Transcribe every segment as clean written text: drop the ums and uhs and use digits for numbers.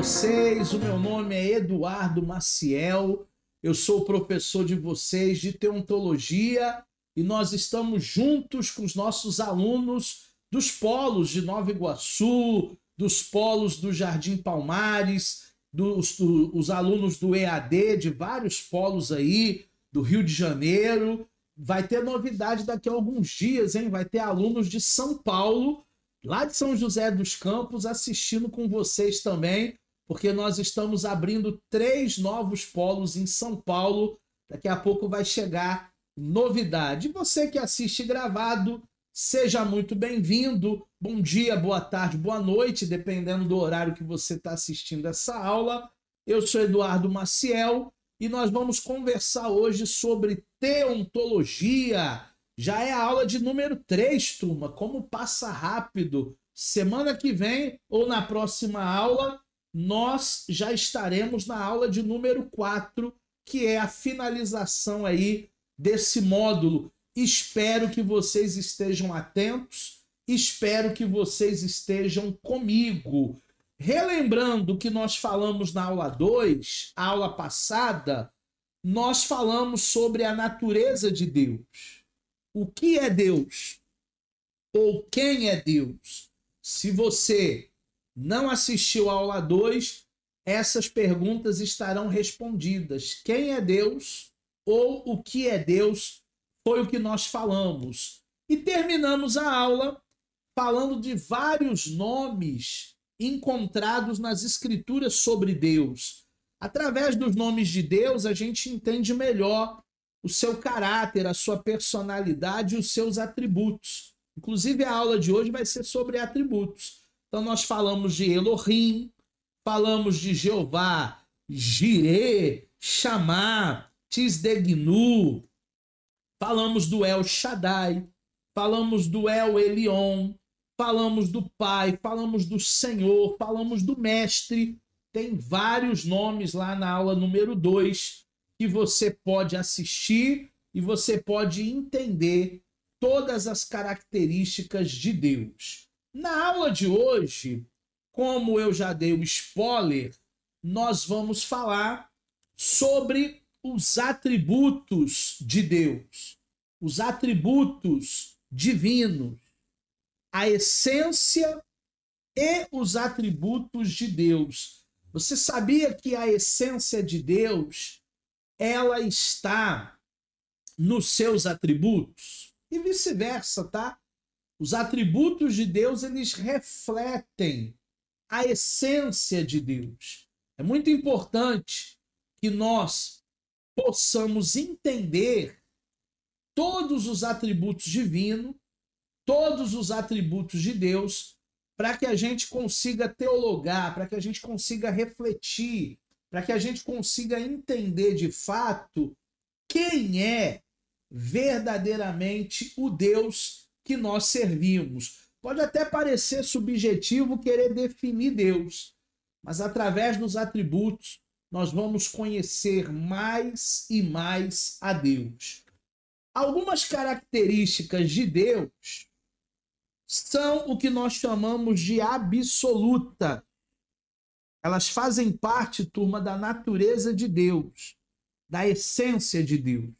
vocês? O meu nome é Eduardo Maciel, eu sou professor de vocês de Teontologia e nós estamos juntos com os nossos alunos dos polos de Nova Iguaçu, dos polos do Jardim Palmares, os alunos do EAD, de vários polos aí, do Rio de Janeiro. Vai ter novidade daqui a alguns dias, hein? Vai ter alunos de São Paulo, lá de São José dos Campos, assistindo com vocês também, porque nós estamos abrindo 3 novos polos em São Paulo. Daqui a pouco vai chegar novidade. E você que assiste gravado, seja muito bem-vindo. Bom dia, boa tarde, boa noite, dependendo do horário que você está assistindo essa aula. Eu sou Eduardo Maciel e nós vamos conversar hoje sobre teontologia. Já é a aula de número 3, turma. Como passa rápido. Semana que vem ou na próxima aula, nós já estaremos na aula de número 4, que é a finalização aí desse módulo. Espero que vocês estejam atentos, espero que vocês estejam comigo. Relembrando que nós falamos na aula 2, a aula passada, nós falamos sobre a natureza de Deus. O que é Deus? Ou quem é Deus? Se você não assistiu à aula 2, essas perguntas estarão respondidas. Quem é Deus? Ou o que é Deus? Foi o que nós falamos. E terminamos a aula falando de vários nomes encontrados nas escrituras sobre Deus. Através dos nomes de Deus, a gente entende melhor o seu caráter, a sua personalidade e os seus atributos. Inclusive, a aula de hoje vai ser sobre atributos. Então, nós falamos de Elohim, falamos de Jeová, Jireh, Chamá, Tisdegnu, falamos do El Shaddai, falamos do El Elyon, falamos do Pai, falamos do Senhor, falamos do Mestre. Tem vários nomes lá na aula número 2 que você pode assistir e você pode entender todas as características de Deus. Na aula de hoje, como eu já dei o spoiler, nós vamos falar sobre os atributos de Deus, os atributos divinos, a essência e os atributos de Deus. Você sabia que a essência de Deus, ela está nos seus atributos? E vice-versa, tá? Os atributos de Deus, eles refletem a essência de Deus. É muito importante que nós possamos entender todos os atributos divinos, todos os atributos de Deus, para que a gente consiga teologar, para que a gente consiga refletir, para que a gente consiga entender de fato quem é verdadeiramente o Deus que nós servimos. Pode até parecer subjetivo querer definir Deus, mas através dos atributos nós vamos conhecer mais e mais a Deus. Algumas características de Deus são o que nós chamamos de absoluta. Elas fazem parte, turma, da natureza de Deus, da essência de Deus.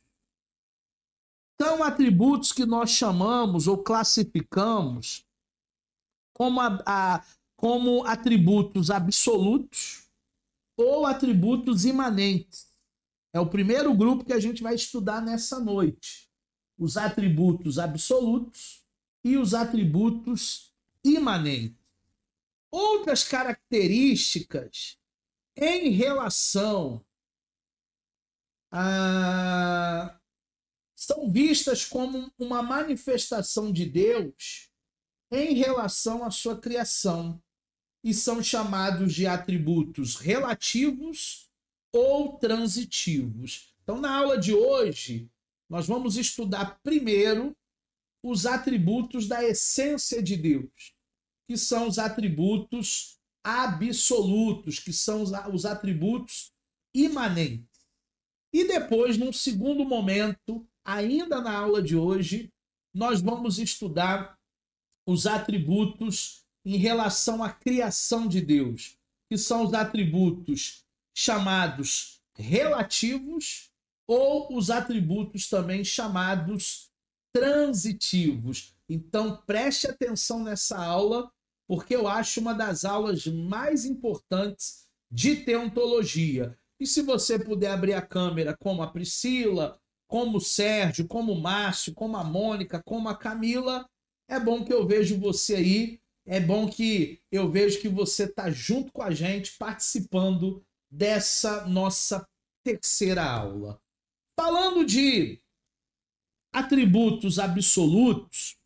São atributos que nós chamamos ou classificamos como atributos absolutos ou atributos imanentes. É o primeiro grupo que a gente vai estudar nessa noite. Os atributos absolutos e os atributos imanentes. Outras características em relação a são vistas como uma manifestação de Deus em relação à sua criação e são chamados de atributos relativos ou transitivos. Então, na aula de hoje, nós vamos estudar primeiro os atributos da essência de Deus, que são os atributos absolutos, que são os atributos imanentes. E depois, num segundo momento, ainda na aula de hoje, nós vamos estudar os atributos em relação à criação de Deus, que são os atributos chamados relativos ou os atributos também chamados transitivos. Então, preste atenção nessa aula, porque eu acho uma das aulas mais importantes de teontologia. E se você puder abrir a câmera como a Priscila, como o Sérgio, como o Márcio, como a Mônica, como a Camila, é bom que eu vejo você aí, é bom que eu vejo que você está junto com a gente, participando dessa nossa terceira aula. Falando de atributos absolutos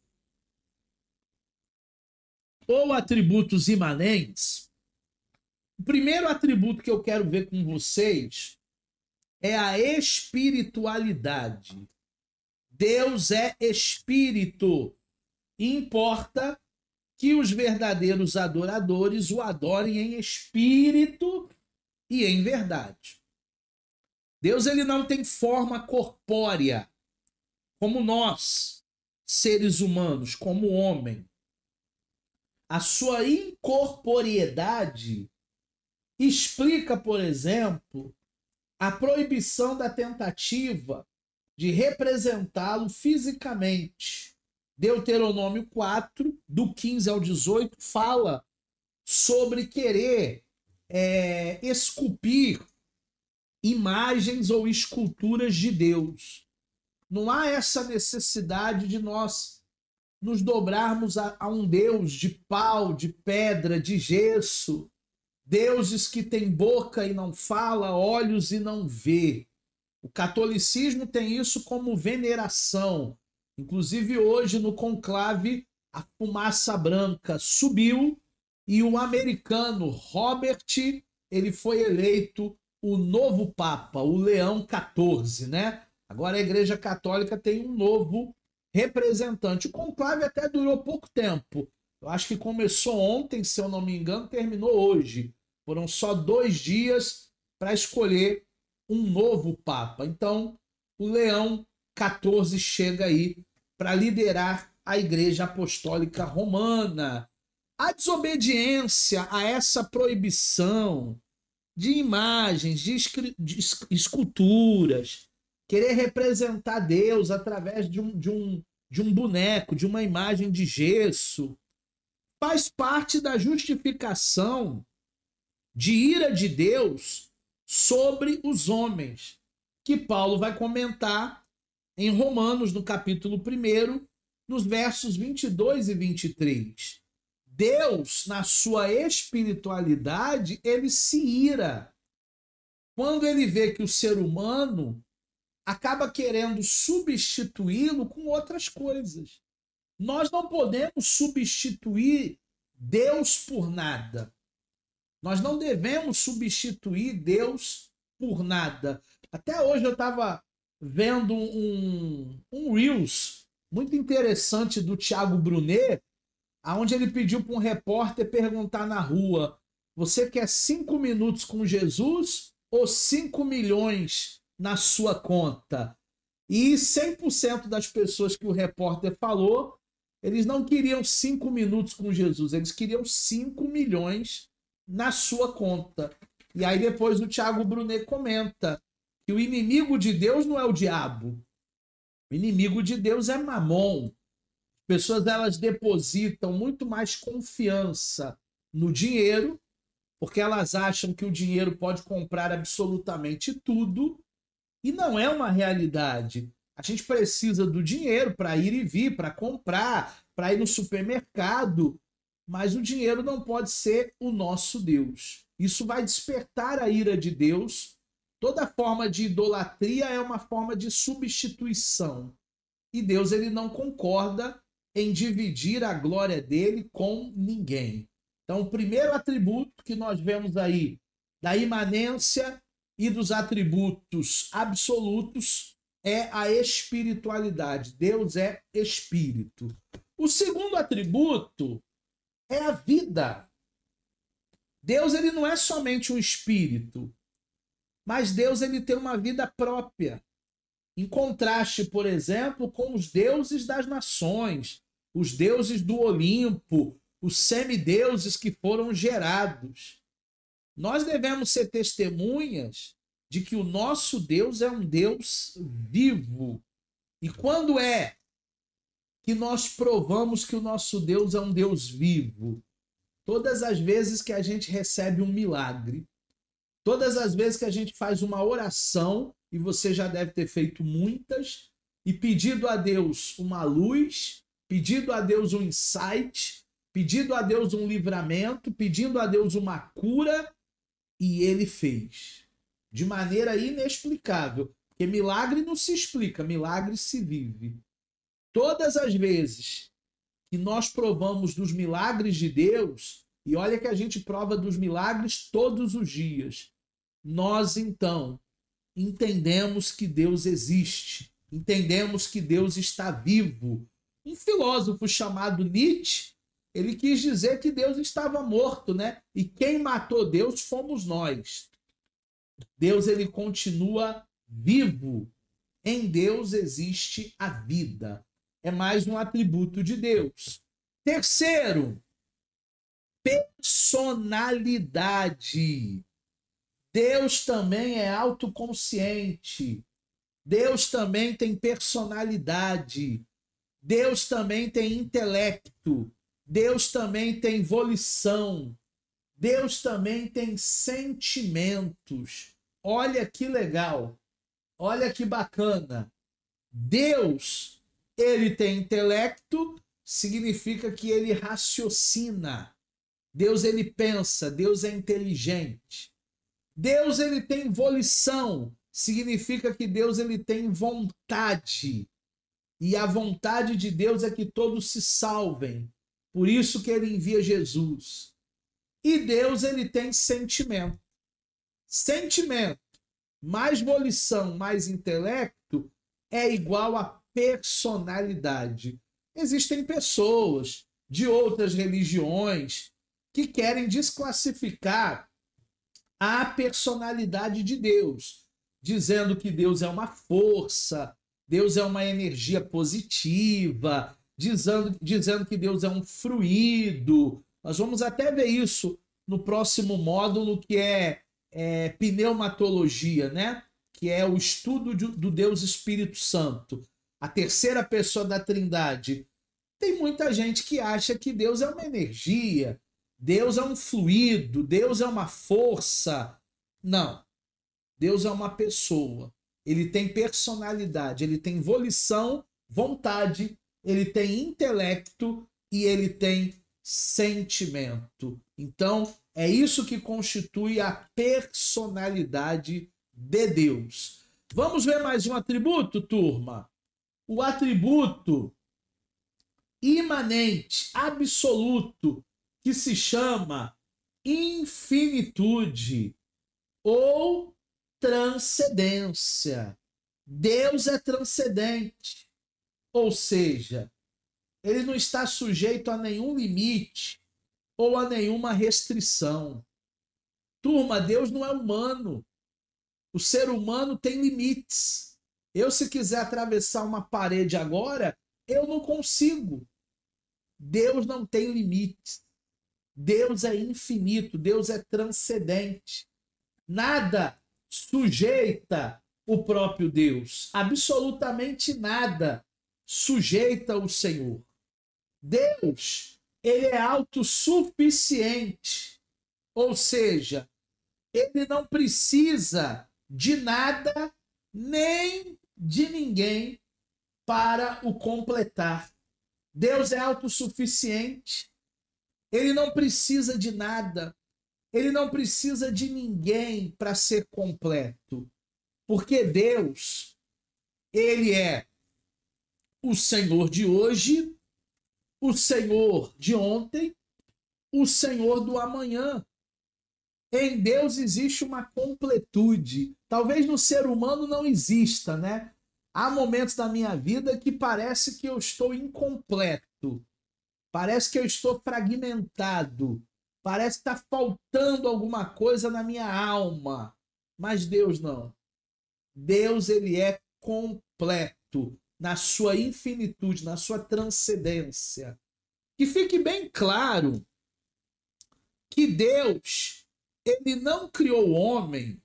ou atributos imanentes, o primeiro atributo que eu quero ver com vocês é a espiritualidade. Deus é espírito e importa que os verdadeiros adoradores o adorem em espírito e em verdade. Deus ele não tem forma corpórea, como nós, seres humanos, como homem. A sua incorporeidade explica, por exemplo, a proibição da tentativa de representá-lo fisicamente. Deuteronômio 4, do 15 ao 18, fala sobre querer esculpir imagens ou esculturas de Deus. Não há essa necessidade de nós nos dobrarmos a um Deus de pau, de pedra, de gesso, deuses que têm boca e não fala, olhos e não vê. O catolicismo tem isso como veneração. Inclusive hoje no conclave a fumaça branca subiu e o americano Robert, ele foi eleito o novo Papa, o Leão XIV, né? Agora a Igreja Católica tem um novo representante. O conclave até durou pouco tempo. Eu acho que começou ontem, se eu não me engano, terminou hoje. Foram só 2 dias para escolher um novo Papa. Então, o Leão XIV chega aí para liderar a Igreja Apostólica Romana. A desobediência a essa proibição de imagens, de esculturas, querer representar Deus através de um boneco, de uma imagem de gesso, faz parte da justificação de ira de Deus sobre os homens, que Paulo vai comentar em Romanos, no capítulo 1, nos versos 22 e 23. Deus, na sua espiritualidade, ele se ira quando ele vê que o ser humano acaba querendo substituí-lo com outras coisas. Nós não podemos substituir Deus por nada. Nós não devemos substituir Deus por nada. Até hoje eu estava vendo um Reels muito interessante do Thiago Brunet, onde ele pediu para um repórter perguntar na rua: você quer 5 minutos com Jesus ou 5 milhões na sua conta? E 100% das pessoas que o repórter falou, eles não queriam 5 minutos com Jesus, eles queriam 5 milhões na sua conta. E aí depois o Thiago Brunet comenta que o inimigo de Deus não é o diabo. O inimigo de Deus é Mamon. Pessoas elas depositam muito mais confiança no dinheiro, porque elas acham que o dinheiro pode comprar absolutamente tudo, e não é uma realidade. A gente precisa do dinheiro para ir e vir, para comprar, para ir no supermercado, mas o dinheiro não pode ser o nosso Deus. Isso vai despertar a ira de Deus. Toda forma de idolatria é uma forma de substituição. E Deus ele não concorda em dividir a glória dele com ninguém. Então, o primeiro atributo que nós vemos aí da imanência e dos atributos absolutos é a espiritualidade. Deus é espírito. O segundo atributo é a vida. Deus ele não é somente um espírito, mas Deus ele tem uma vida própria. Em contraste, por exemplo, com os deuses das nações, os deuses do Olimpo, os semideuses que foram gerados. Nós devemos ser testemunhas de que o nosso Deus é um Deus vivo. E quando é que nós provamos que o nosso Deus é um Deus vivo? Todas as vezes que a gente recebe um milagre, todas as vezes que a gente faz uma oração, e você já deve ter feito muitas, e pedido a Deus uma luz, pedido a Deus um insight, pedido a Deus um livramento, pedindo a Deus uma cura, e ele fez. De maneira inexplicável. Porque milagre não se explica, milagre se vive. Todas as vezes que nós provamos dos milagres de Deus, e olha que a gente prova dos milagres todos os dias, nós então entendemos que Deus existe, entendemos que Deus está vivo. Um filósofo chamado Nietzsche, ele quis dizer que Deus estava morto, né? E quem matou Deus fomos nós. Deus, ele continua vivo. Em Deus existe a vida. É mais um atributo de Deus. Terceiro, personalidade. Deus também é autoconsciente. Deus também tem personalidade. Deus também tem intelecto. Deus também tem volição. Deus também tem sentimentos. Olha que legal. Olha que bacana. Deus, ele tem intelecto, significa que ele raciocina. Deus, ele pensa. Deus é inteligente. Deus, ele tem volição, significa que Deus, ele tem vontade. E a vontade de Deus é que todos se salvem. Por isso que ele envia Jesus. E Deus, ele tem sentimento. Sentimento mais volição, mais intelecto é igual a personalidade. Existem pessoas de outras religiões que querem desclassificar a personalidade de Deus, dizendo que Deus é uma força, Deus é uma energia positiva, dizendo que Deus é um fluido. Nós vamos até ver isso no próximo módulo, que é pneumatologia, né? Que é o estudo do Deus Espírito Santo, a terceira pessoa da Trindade. Tem muita gente que acha que Deus é uma energia, Deus é um fluido, Deus é uma força. Não. Deus é uma pessoa. Ele tem personalidade, ele tem volição, vontade, ele tem intelecto e ele tem sentimento. Então, é isso que constitui a personalidade de Deus. Vamos ver mais um atributo, turma? O atributo imanente, absoluto, que se chama infinitude ou transcendência. Deus é transcendente, ou seja, ele não está sujeito a nenhum limite ou a nenhuma restrição. Turma, Deus não é humano. O ser humano tem limites. Eu, se quiser atravessar uma parede agora, eu não consigo. Deus não tem limites. Deus é infinito, Deus é transcendente. Nada sujeita o próprio Deus. Absolutamente nada sujeita o Senhor. Deus, ele é autossuficiente. Ou seja, ele não precisa de nada nem de ninguém para o completar. Deus é autossuficiente. Ele não precisa de nada. Ele não precisa de ninguém para ser completo. Porque Deus, ele é o Senhor de hoje, o Senhor de ontem, o Senhor do amanhã. Em Deus existe uma completude. Talvez no ser humano não exista, né? Há momentos da minha vida que parece que eu estou incompleto. Parece que eu estou fragmentado. Parece que está faltando alguma coisa na minha alma. Mas Deus não. Deus, ele é completo na sua infinitude, na sua transcendência. Que fique bem claro que Deus, ele não criou o homem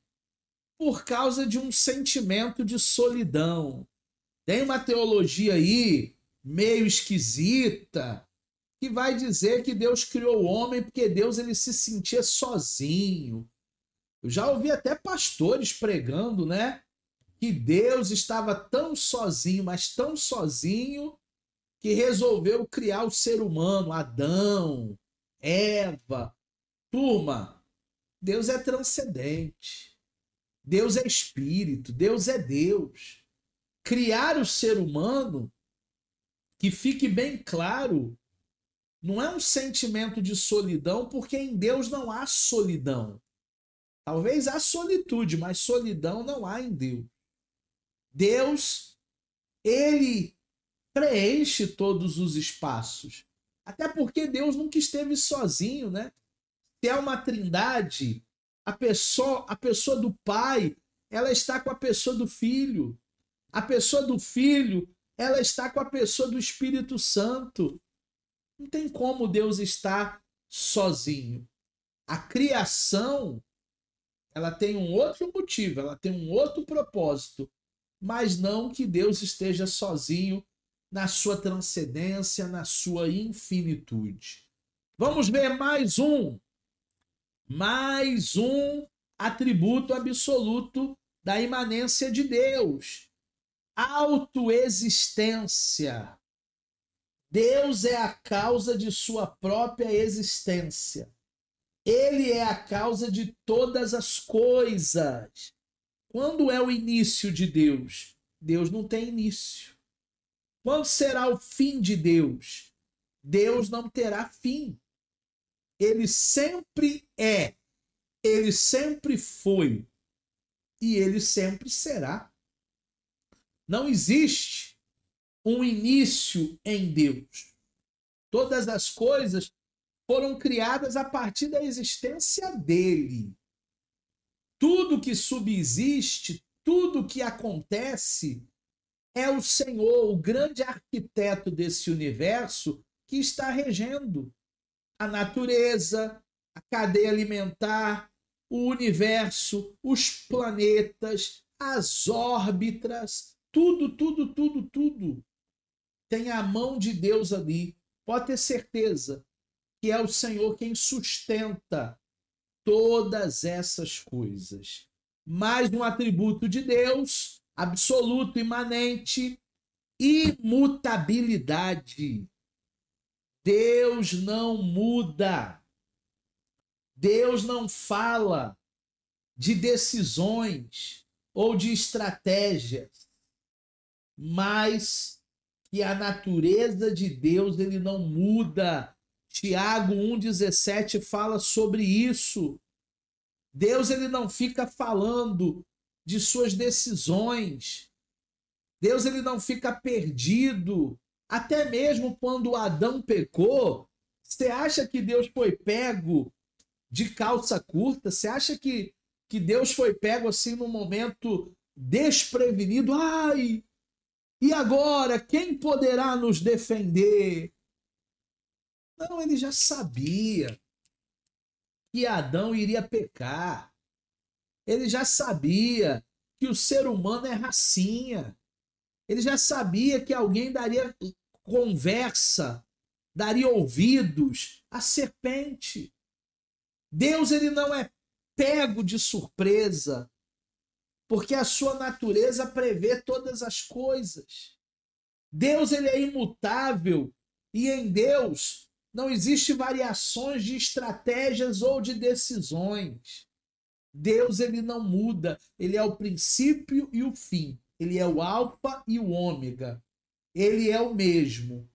por causa de um sentimento de solidão. Tem uma teologia aí meio esquisita que vai dizer que Deus criou o homem porque Deus ele se sentia sozinho. Eu já ouvi até pastores pregando, né? Que Deus estava tão sozinho, mas tão sozinho, que resolveu criar o ser humano, Adão, Eva. Turma, Deus é transcendente. Deus é espírito, Deus é Deus. Criar o ser humano, que fique bem claro, não é um sentimento de solidão, porque em Deus não há solidão. Talvez há solitude, mas solidão não há em Deus. Deus, ele preenche todos os espaços. Até porque Deus nunca esteve sozinho, né? Se é uma trindade, a pessoa do Pai, ela está com a pessoa do Filho. A pessoa do Filho, ela está com a pessoa do Espírito Santo. Não tem como Deus estar sozinho. A criação, ela tem um outro motivo, ela tem um outro propósito, mas não que Deus esteja sozinho na sua transcendência, na sua infinitude. Vamos ver mais um atributo absoluto da imanência de Deus. Autoexistência. Deus é a causa de sua própria existência. Ele é a causa de todas as coisas. Quando é o início de Deus? Deus não tem início. Quando será o fim de Deus? Deus não terá fim. Ele sempre é, ele sempre foi e ele sempre será. Não existe um início em Deus. Todas as coisas foram criadas a partir da existência dele. Tudo que subsiste, tudo que acontece, é o Senhor, o grande arquiteto desse universo, que está regendo a natureza, a cadeia alimentar, o universo, os planetas, as órbitas, tudo tem a mão de Deus ali. Pode ter certeza que é o Senhor quem sustenta todas essas coisas. Mais um atributo de Deus, absoluto, imanente, imutabilidade. Deus não muda. Deus não fala de decisões ou de estratégias, mas que a natureza de Deus ele não muda. Tiago 1,17 fala sobre isso. Deus ele não fica falando de suas decisões. Deus ele não fica perdido. Até mesmo quando Adão pecou, você acha que Deus foi pego de calça curta? Você acha que Deus foi pego assim num momento desprevenido? Ai, e agora? Quem poderá nos defender? Não, ele já sabia que Adão iria pecar. Ele já sabia que o ser humano é racinha. Ele já sabia que alguém daria conversa, daria ouvidos à serpente. Deus ele não é pego de surpresa, porque a sua natureza prevê todas as coisas. Deus ele é imutável e em Deus não existe variações de estratégias ou de decisões. Deus ele não muda, ele é o princípio e o fim. Ele é o alfa e o ômega. Ele é o mesmo.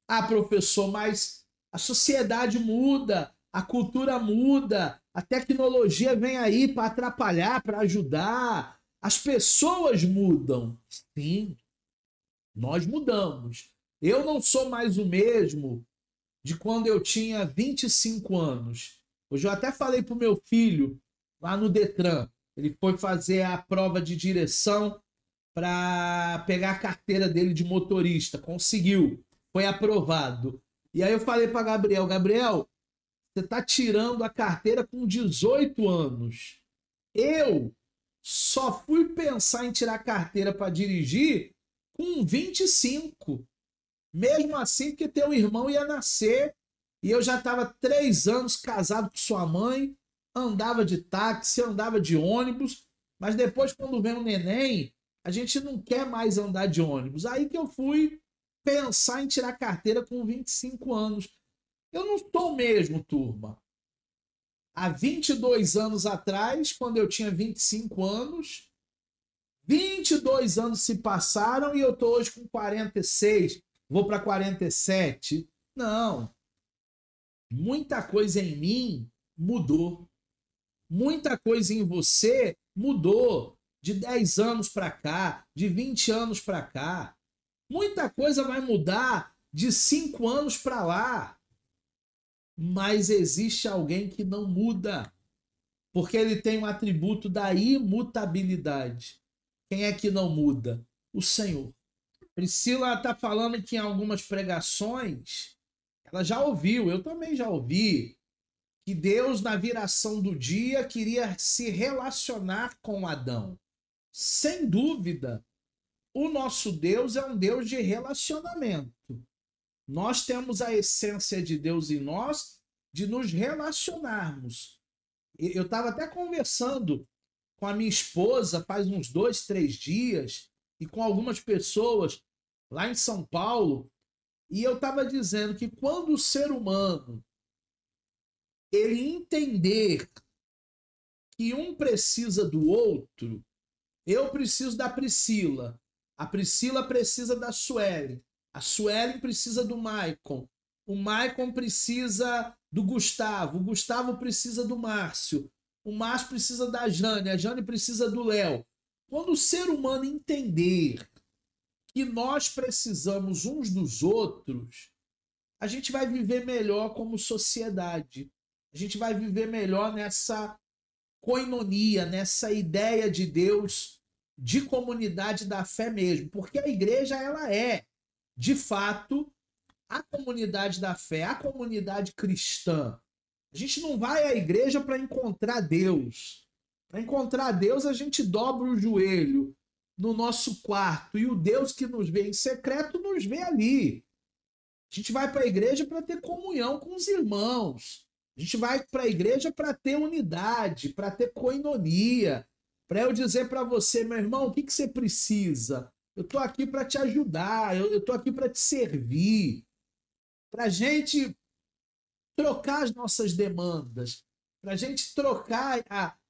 Ah, professor, mas a sociedade muda, a cultura muda, a tecnologia vem aí para atrapalhar, para ajudar. As pessoas mudam. Sim, nós mudamos. Eu não sou mais o mesmo de quando eu tinha 25 anos. Hoje eu até falei para o meu filho, lá no Detran, ele foi fazer a prova de direção para pegar a carteira dele de motorista. Conseguiu, foi aprovado. E aí eu falei para Gabriel, Você está tirando a carteira com 18 anos. Eu só fui pensar em tirar a carteira para dirigir com 25. Mesmo assim, porque teu irmão ia nascer e eu já estava 3 anos casado com sua mãe, andava de táxi, andava de ônibus, mas depois, quando vem o neném, a gente não quer mais andar de ônibus. Aí que eu fui pensar em tirar a carteira com 25 anos. Eu não estou mesmo, turma. Há 22 anos atrás, quando eu tinha 25 anos, 22 anos se passaram e eu estou hoje com 46, vou para 47. Não. Muita coisa em mim mudou. Muita coisa em você mudou. De 10 anos para cá, de 20 anos para cá. Muita coisa vai mudar de 5 anos para lá. Mas existe alguém que não muda, porque ele tem um atributo da imutabilidade. Quem é que não muda? O Senhor. Priscila está falando que em algumas pregações, ela já ouviu, eu também já ouvi, que Deus, na viração do dia, queria se relacionar com Adão. Sem dúvida, o nosso Deus é um Deus de relacionamento. Nós temos a essência de Deus em nós, de nos relacionarmos. Eu estava até conversando com a minha esposa faz uns 2, 3 dias e com algumas pessoas lá em São Paulo, e eu estava dizendo que quando o ser humano ele entender que um precisa do outro, eu preciso da Priscila, a Priscila precisa da Suelen, a Suelen precisa do Maicon, o Maicon precisa do Gustavo, o Gustavo precisa do Márcio, o Márcio precisa da Jane, a Jane precisa do Léo. Quando o ser humano entender que nós precisamos uns dos outros, a gente vai viver melhor como sociedade. A gente vai viver melhor nessa coinonia, nessa ideia de Deus, de comunidade da fé mesmo. Porque a igreja, ela é, de fato, a comunidade da fé, a comunidade cristã. A gente não vai à igreja para encontrar Deus. Para encontrar Deus, a gente dobra o joelho no nosso quarto e o Deus que nos vê em secreto nos vê ali. A gente vai para a igreja para ter comunhão com os irmãos. A gente vai para a igreja para ter unidade, para ter coinonia. Para eu dizer para você, meu irmão, o que você precisa? Eu estou aqui para te ajudar, eu estou aqui para te servir. Para a gente trocar as nossas demandas, para a gente trocar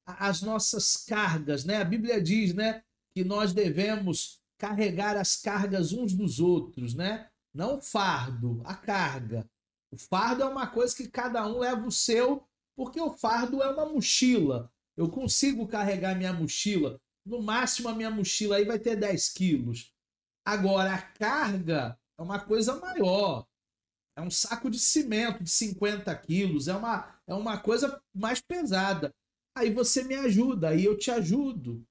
as nossas cargas, né? A Bíblia diz, né, que nós devemos carregar as cargas uns dos outros, né? Não o fardo, a carga. O fardo é uma coisa que cada um leva o seu, porque o fardo é uma mochila. Eu consigo carregar minha mochila, no máximo a minha mochila aí vai ter 10 quilos. Agora, a carga é uma coisa maior. É um saco de cimento de 50 quilos, é uma coisa mais pesada. Aí você me ajuda, aí eu te ajudo.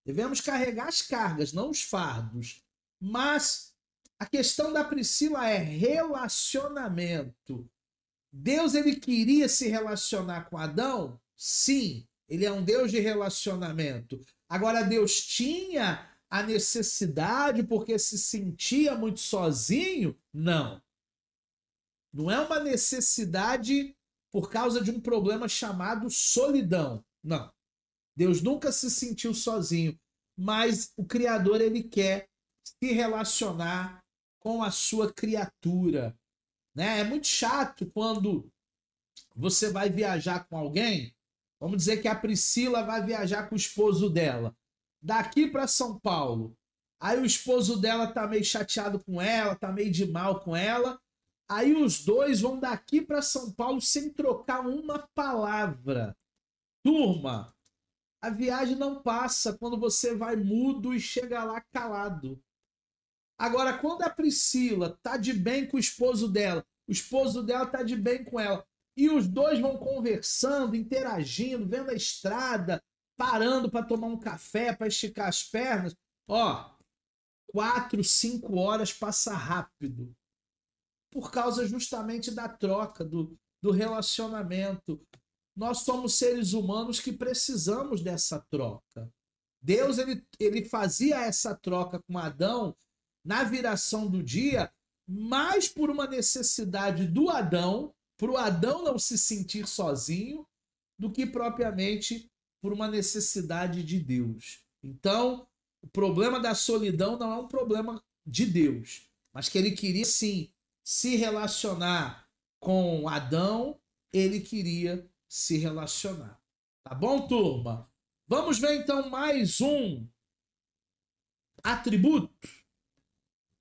Devemos carregar as cargas, não os fardos. Mas a questão da Priscila é relacionamento. Deus, ele queria se relacionar com Adão? Sim, ele é um Deus de relacionamento. Agora, Deus tinha a necessidade porque se sentia muito sozinho? Não. Não é uma necessidade por causa de um problema chamado solidão. Não. Deus nunca se sentiu sozinho, mas o Criador, ele quer se relacionar com a sua criatura, né? É muito chato quando você vai viajar com alguém, vamos dizer que a Priscila vai viajar com o esposo dela, daqui para São Paulo. Aí o esposo dela tá meio chateado com ela, tá meio de mal com ela. Aí os dois vão daqui para São Paulo sem trocar uma palavra. Turma, a viagem não passa quando você vai mudo e chega lá calado. Agora, quando a Priscila tá de bem com o esposo dela tá de bem com ela, e os dois vão conversando, interagindo, vendo a estrada, parando para tomar um café, para esticar as pernas, ó, 4, 5 horas passa rápido. Por causa justamente da troca, do relacionamento. Nós somos seres humanos que precisamos dessa troca. Deus ele fazia essa troca com Adão na viração do dia, mais por uma necessidade do Adão, para o Adão não se sentir sozinho, do que propriamente por uma necessidade de Deus. Então, o problema da solidão não é um problema de Deus, mas que ele queria sim se relacionar com Adão, ele queria se relacionar. Tá bom, turma? Vamos ver então mais um atributo.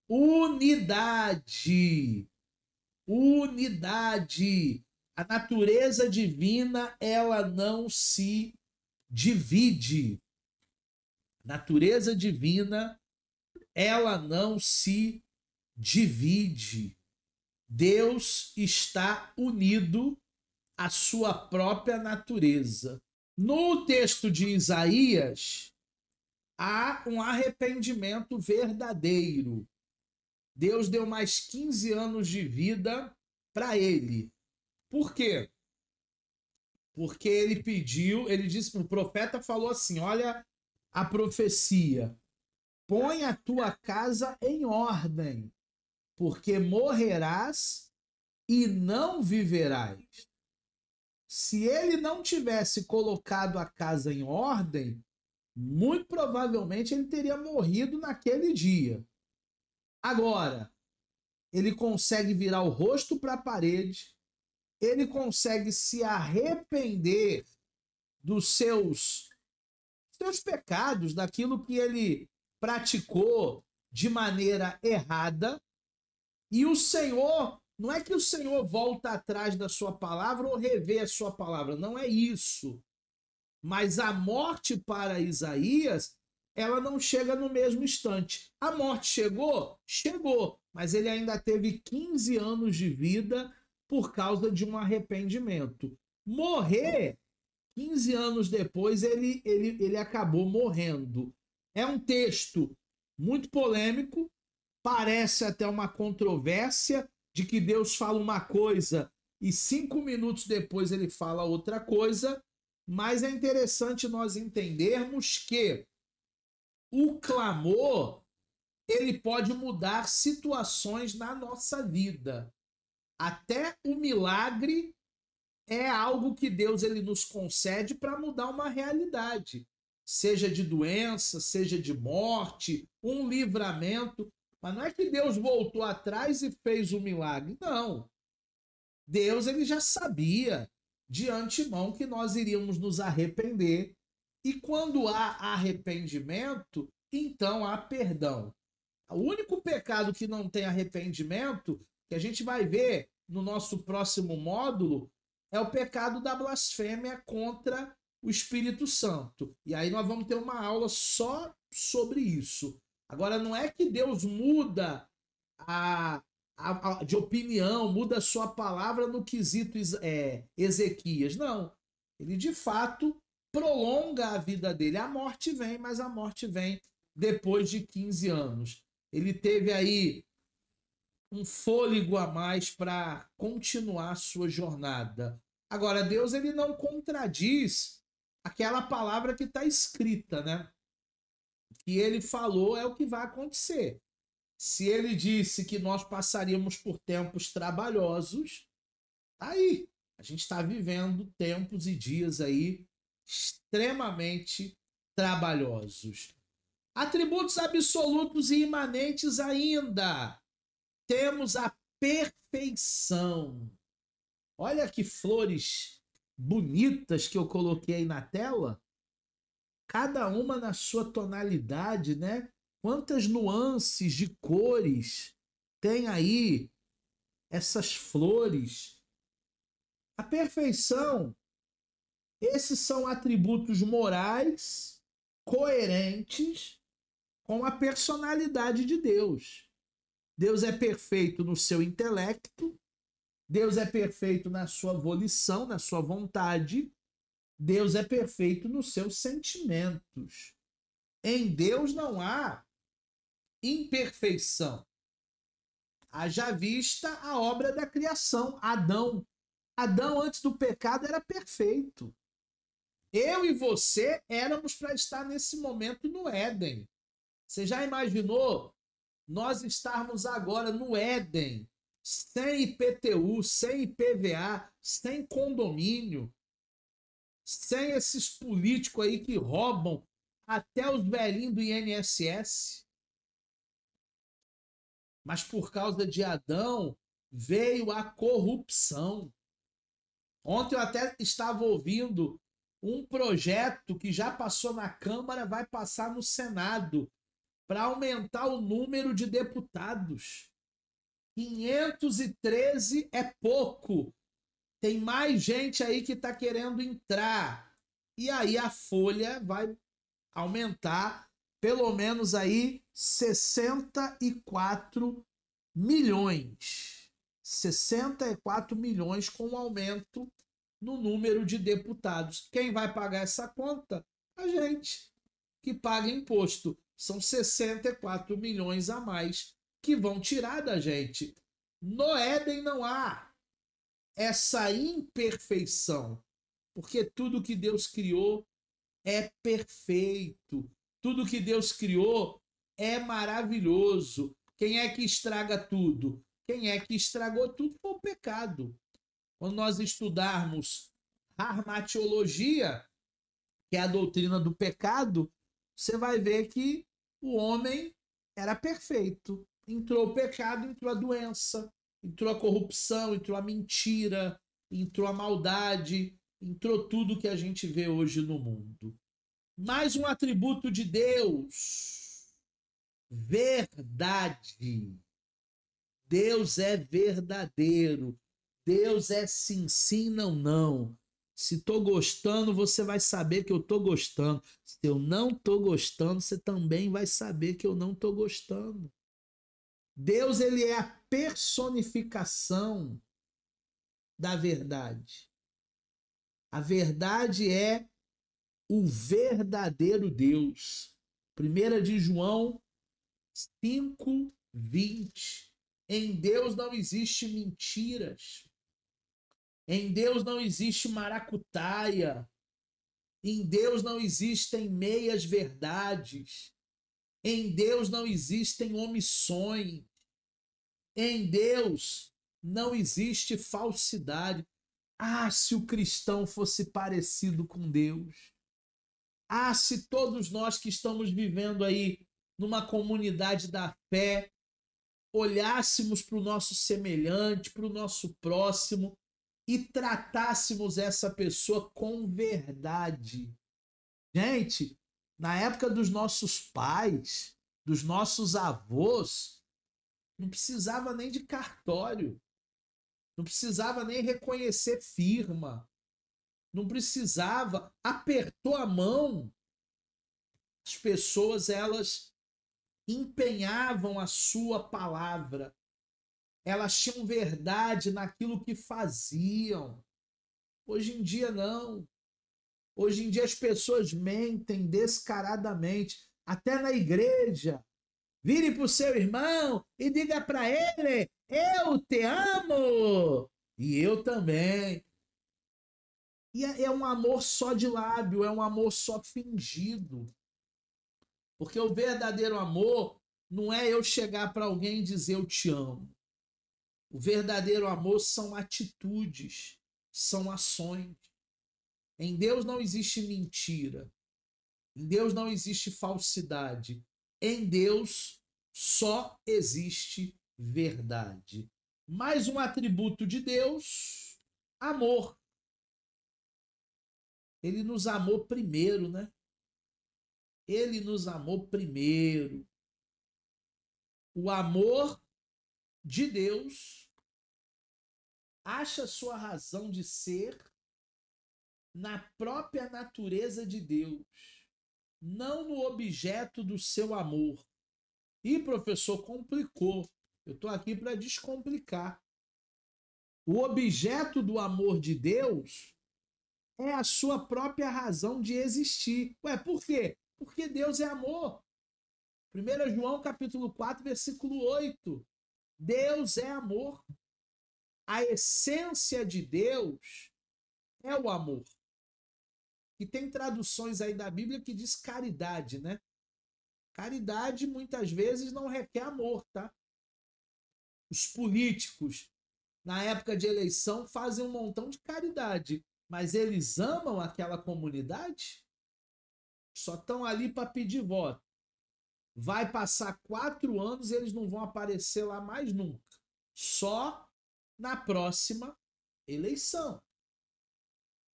Unidade. Unidade. A natureza divina, ela não se divide. A natureza divina, ela não se divide. Deus está unido à sua própria natureza. No texto de Isaías, há um arrependimento verdadeiro. Deus deu mais 15 anos de vida para ele. Por quê? Porque ele pediu, ele disse, o profeta falou assim, olha a profecia, põe a tua casa em ordem, porque morrerás e não viverás. Se ele não tivesse colocado a casa em ordem, muito provavelmente ele teria morrido naquele dia. Agora, ele consegue virar o rosto para a parede, ele consegue se arrepender dos seus pecados, daquilo que ele praticou de maneira errada, e o Senhor, não é que o Senhor volta atrás da sua palavra ou revê a sua palavra, não é isso. Mas a morte para Isaías, ela não chega no mesmo instante. A morte chegou? Chegou, mas ele ainda teve 15 anos de vida por causa de um arrependimento. Morrer, 15 anos depois, ele acabou morrendo. É um texto muito polêmico, parece até uma controvérsia de que Deus fala uma coisa e 5 minutos depois ele fala outra coisa, mas é interessante nós entendermos que o clamor, ele pode mudar situações na nossa vida. Até o milagre é algo que Deus ele nos concede para mudar uma realidade, seja de doença, seja de morte, um livramento. Mas não é que Deus voltou atrás e fez um milagre, não. Deus ele já sabia de antemão que nós iríamos nos arrepender, e quando há arrependimento, então há perdão. O único pecado que não tem arrependimento, que a gente vai ver no nosso próximo módulo, é o pecado da blasfêmia contra o Espírito Santo. E aí nós vamos ter uma aula só sobre isso. Agora, não é que Deus muda de opinião, muda a sua palavra no quesito Ezequias. Não. Ele, de fato, prolonga a vida dele. A morte vem, mas a morte vem depois de 15 anos. Ele teve aí um fôlego a mais para continuar a sua jornada. Agora, Deus ele não contradiz aquela palavra que está escrita, né? Que ele falou é o que vai acontecer. Se ele disse que nós passaríamos por tempos trabalhosos, aí a gente está vivendo tempos e dias aí extremamente trabalhosos. Atributos absolutos e imanentes ainda. Temos a perfeição. Olha que flores bonitas que eu coloquei aí na tela. Cada uma na sua tonalidade, né? Quantas nuances de cores tem aí essas flores. A perfeição, esses são atributos morais coerentes com a personalidade de Deus. Deus é perfeito no seu intelecto, Deus é perfeito na sua volição, na sua vontade, Deus é perfeito nos seus sentimentos. Em Deus não há imperfeição. Haja vista a obra da criação. Adão Adão, antes do pecado, era perfeito. Eu e você éramos para estar nesse momento no Éden. Você já imaginou nós estarmos agora no Éden, sem IPTU, sem IPVA, sem condomínio, sem esses políticos aí que roubam até os velhinhos do INSS? Mas por causa de Adão veio a corrupção. Ontem eu até estava ouvindo um projeto que já passou na Câmara, vai passar no Senado, para aumentar o número de deputados. 513 é pouco. Tem mais gente aí que está querendo entrar. E aí a folha vai aumentar pelo menos aí 64 milhões. 64 milhões com um aumento no número de deputados. Quem vai pagar essa conta? A gente, que paga imposto. São 64 milhões a mais que vão tirar da gente. No Éden não há essa imperfeição, porque tudo que Deus criou é perfeito. Tudo que Deus criou é maravilhoso. Quem é que estraga tudo? Quem é que estragou tudo foi o pecado. Quando nós estudarmos harmatiologia, que é a doutrina do pecado, você vai ver que o homem era perfeito. Entrou o pecado, entrou a doença, entrou a corrupção, entrou a mentira, entrou a maldade, entrou tudo que a gente vê hoje no mundo. Mais um atributo de Deus: verdade. Deus é verdadeiro. Deus é sim, sim, não, não. Se tô gostando, você vai saber que eu tô gostando. Se eu não tô gostando, você também vai saber que eu não tô gostando. Deus, ele é a personificação da verdade. A verdade é o verdadeiro Deus. 1 de João 5:20. Em Deus não existe mentiras. Em Deus não existe maracutaia. Em Deus não existem meias verdades. Em Deus não existem omissões. Em Deus não existe falsidade. Ah, se o cristão fosse parecido com Deus. Ah, se todos nós que estamos vivendo aí numa comunidade da fé olhássemos para o nosso semelhante, para o nosso próximo e tratássemos essa pessoa com verdade. Gente, na época dos nossos pais, dos nossos avós, não precisava nem de cartório, não precisava nem reconhecer firma, não precisava, apertou a mão, as pessoas, elas empenhavam a sua palavra, elas tinham verdade naquilo que faziam. Hoje em dia não. Hoje em dia as pessoas mentem descaradamente, até na igreja. Vire para o seu irmão e diga para ele: eu te amo e eu também. E é um amor só de lábio, é um amor só fingido. Porque o verdadeiro amor não é eu chegar para alguém e dizer eu te amo. O verdadeiro amor são atitudes, são ações. Em Deus não existe mentira. Em Deus não existe falsidade. Em Deus só existe verdade. Mais um atributo de Deus: amor. Ele nos amou primeiro, né? Ele nos amou primeiro. O amor de Deus acha sua razão de ser na própria natureza de Deus, não no objeto do seu amor. E professor, complicou. Eu estou aqui para descomplicar. O objeto do amor de Deus é a sua própria razão de existir. Ué, por quê? Porque Deus é amor. 1 João capítulo 4, versículo 8. Deus é amor. a essência de Deus é o amor. E tem traduções aí da Bíblia que diz caridade, né? Caridade muitas vezes não requer amor, tá? Os políticos, na época de eleição, fazem um montão de caridade, mas eles amam aquela comunidade? Só estão ali para pedir voto. Vai passar 4 anos e eles não vão aparecer lá mais nunca. Só na próxima eleição.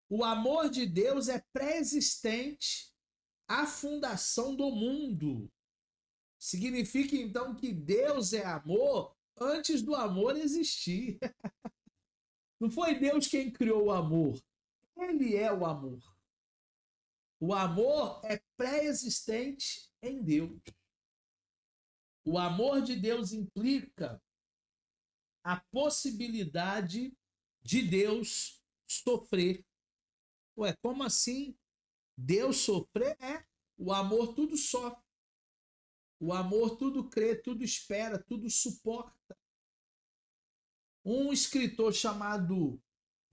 O amor de Deus é pré-existente à fundação do mundo. Significa então que Deus é amor antes do amor existir. Não foi Deus quem criou o amor. Ele é o amor. O amor é pré-existente em Deus. O amor de Deus implica a possibilidade de Deus sofrer. Ué, como assim? Deus sofrer? O amor tudo sofre. O amor tudo crê, tudo espera, tudo suporta. Um escritor chamado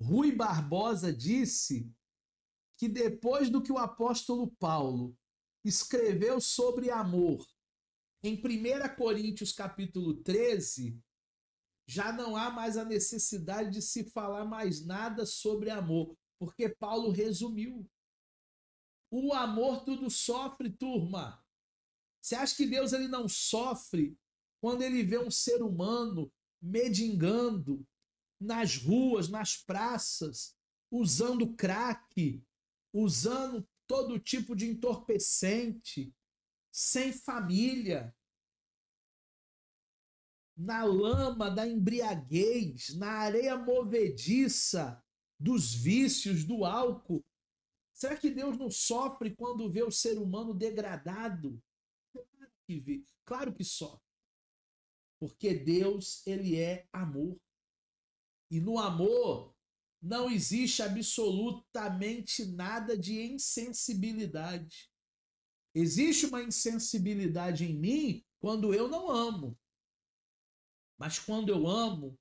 Rui Barbosa disse que depois do que o apóstolo Paulo escreveu sobre amor em 1 Coríntios capítulo 13, já não há mais a necessidade de se falar mais nada sobre amor, porque Paulo resumiu. O amor tudo sofre, turma. Você acha que Deus ele não sofre quando ele vê um ser humano mendigando nas ruas, nas praças, usando crack, usando todo tipo de entorpecente, sem família, na lama da embriaguez, na areia movediça dos vícios, do álcool? Será que Deus não sofre quando vê o ser humano degradado? Claro que sofre. Porque Deus, ele é amor. E no amor não existe absolutamente nada de insensibilidade. Existe uma insensibilidade em mim quando eu não amo. Mas quando eu amo,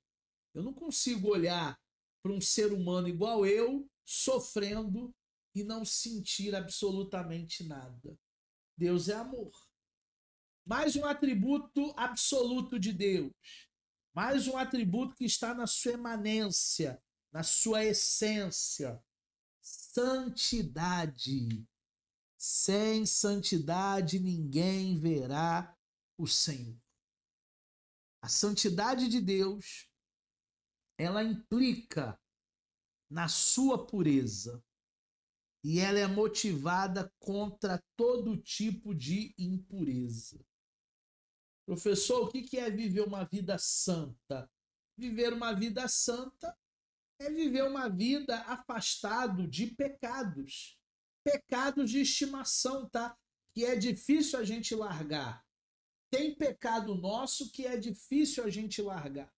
eu não consigo olhar para um ser humano igual eu, sofrendo e não sentir absolutamente nada. Deus é amor. Mais um atributo absoluto de Deus. Mais um atributo que está na sua imanência, na sua essência. Santidade. Sem santidade ninguém verá o Senhor. A santidade de Deus, ela implica na sua pureza. E ela é motivada contra todo tipo de impureza. Professor, o que é viver uma vida santa? Viver uma vida santa é viver uma vida afastado de pecados. Pecados de estimação, tá? Que é difícil a gente largar. Tem pecado nosso que é difícil a gente largar.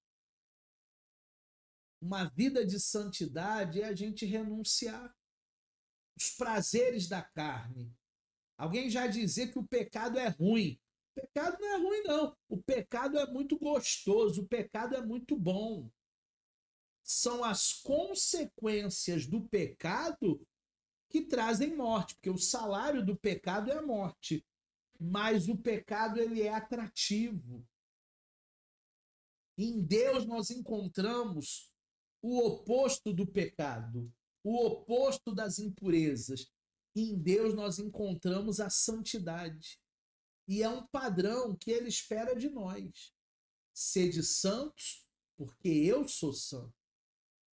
Uma vida de santidade é a gente renunciar os prazeres da carne. Alguém já dizia que o pecado é ruim. O pecado não é ruim, não. O pecado é muito gostoso, o pecado é muito bom. São as consequências do pecado que trazem morte, porque o salário do pecado é a morte. Mas o pecado ele é atrativo. Em Deus nós encontramos o oposto do pecado, o oposto das impurezas. Em Deus nós encontramos a santidade. E é um padrão que ele espera de nós. Sede santos, porque eu sou santo.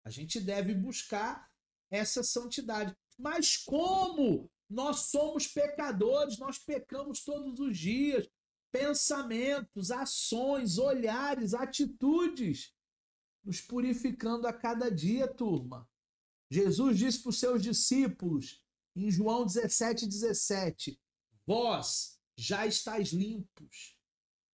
A gente deve buscar essa santidade. Mas como nós somos pecadores, nós pecamos todos os dias. Pensamentos, ações, olhares, atitudes, nos purificando a cada dia, turma. Jesus disse para os seus discípulos, em João 17:17, vós já estáis limpos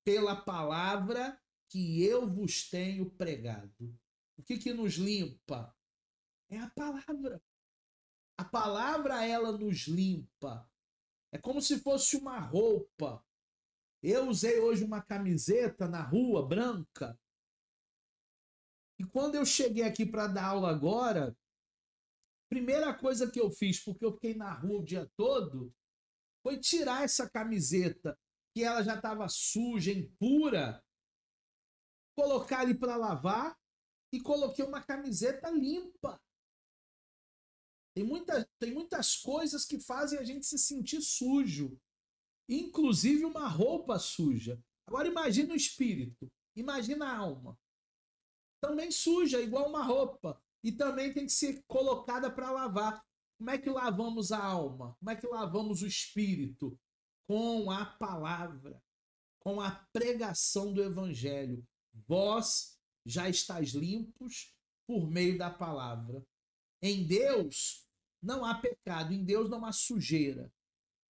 pela palavra que eu vos tenho pregado. O que nos limpa? É a palavra. A palavra, ela nos limpa. É como se fosse uma roupa. Eu usei hoje uma camiseta na rua, branca. E quando eu cheguei aqui para dar aula agora, primeira coisa que eu fiz, porque eu fiquei na rua o dia todo, foi tirar essa camiseta, que ela já estava suja, impura, colocar ali para lavar e coloquei uma camiseta limpa. Tem muitas coisas que fazem a gente se sentir sujo, inclusive uma roupa suja. Agora imagina o espírito, imagina a alma. Também suja, igual uma roupa. E também tem que ser colocada para lavar. Como é que lavamos a alma? Como é que lavamos o espírito? Com a palavra, com a pregação do evangelho. Vós já estáis limpos por meio da palavra. Em Deus não há pecado, em Deus não há sujeira,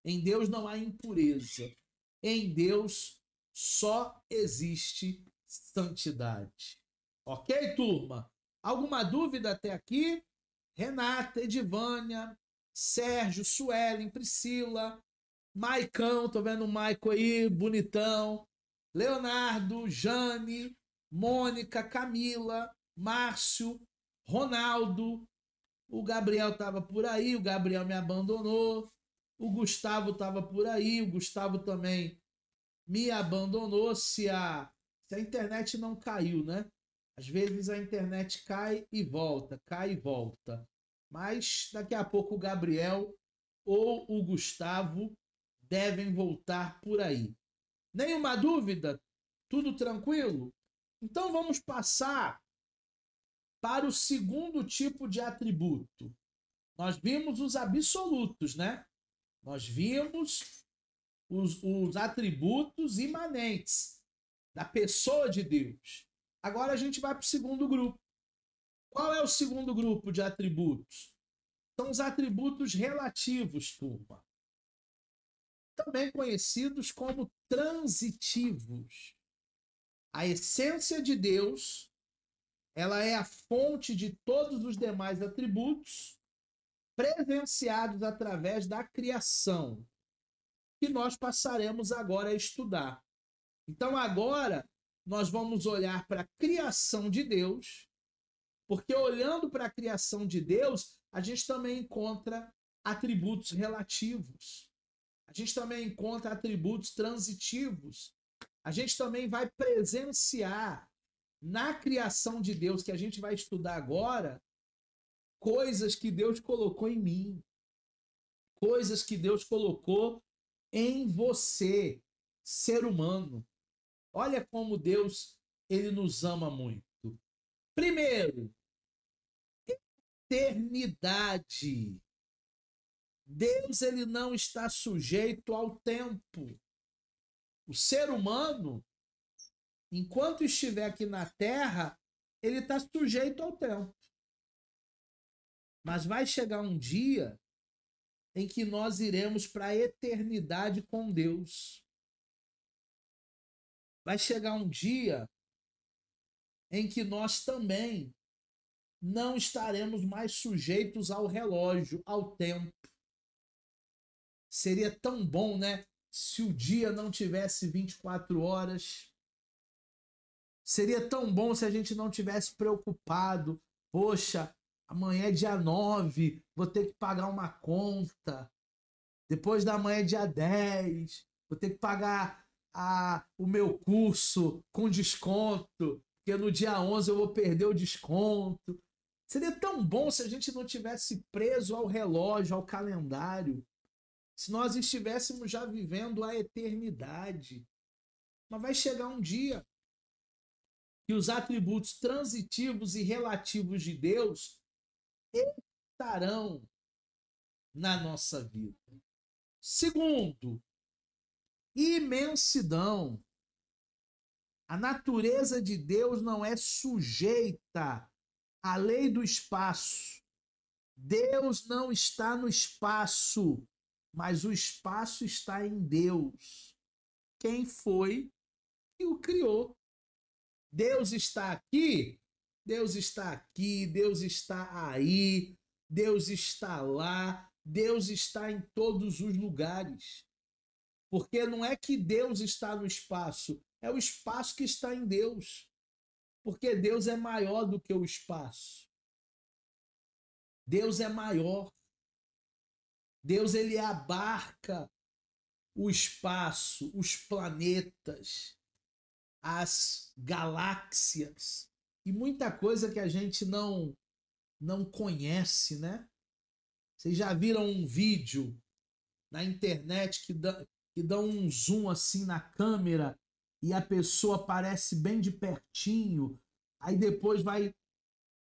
em Deus não há impureza. Em Deus só existe santidade. Ok, turma? Alguma dúvida até aqui? Renata, Edivânia, Sérgio, Suelen, Priscila, Maicão, tô vendo o Maico aí, bonitão. Leonardo, Jane, Mônica, Camila, Márcio, Ronaldo. O Gabriel tava por aí, o Gabriel me abandonou. O Gustavo tava por aí, o Gustavo também me abandonou. Se a internet não caiu, né? Às vezes a internet cai e volta, cai e volta. Mas daqui a pouco o Gabriel ou o Gustavo devem voltar por aí. Nenhuma dúvida? Tudo tranquilo? Então vamos passar para o segundo tipo de atributo. Nós vimos os absolutos, né? Nós vimos os atributos imanentes da pessoa de Deus. Agora a gente vai para o segundo grupo. Qual é o segundo grupo de atributos? São os atributos relativos, turma. Também conhecidos como transitivos. A essência de Deus, ela é a fonte de todos os demais atributos presenciados através da criação, que nós passaremos agora a estudar. Então agora nós vamos olhar para a criação de Deus, porque olhando para a criação de Deus, a gente também encontra atributos relativos. A gente também encontra atributos transitivos. A gente também vai presenciar na criação de Deus, que a gente vai estudar agora, coisas que Deus colocou em mim, coisas que Deus colocou em você, ser humano. Olha como Deus, ele nos ama muito. Primeiro, eternidade. Deus, ele não está sujeito ao tempo. O ser humano, enquanto estiver aqui na Terra, ele está sujeito ao tempo. Mas vai chegar um dia em que nós iremos para a eternidade com Deus. Vai chegar um dia em que nós também não estaremos mais sujeitos ao relógio, ao tempo. Seria tão bom, né? Se o dia não tivesse 24 horas. Seria tão bom se a gente não tivesse preocupado. Poxa, amanhã é dia 9, vou ter que pagar uma conta. Depois da manhã é dia 10, vou ter que pagar o meu curso com desconto, porque no dia 11 eu vou perder o desconto. Seria tão bom se a gente não tivesse preso ao relógio, ao calendário. Se nós estivéssemos já vivendo a eternidade. Mas vai chegar um dia que os atributos transitivos e relativos de Deus estarão na nossa vida. Segundo, imensidão. A natureza de Deus não é sujeita à lei do espaço. Deus não está no espaço, mas o espaço está em Deus. Quem foi que o criou? Deus está aqui, Deus está aqui, Deus está aí, Deus está lá, Deus está em todos os lugares. Porque não é que Deus está no espaço, é o espaço que está em Deus. Porque Deus é maior do que o espaço. Deus é maior. Deus, ele abarca o espaço, os planetas, as galáxias e muita coisa que a gente não conhece, né? Vocês já viram um vídeo na internet que dá um zoom assim na câmera e a pessoa aparece bem de pertinho, aí depois vai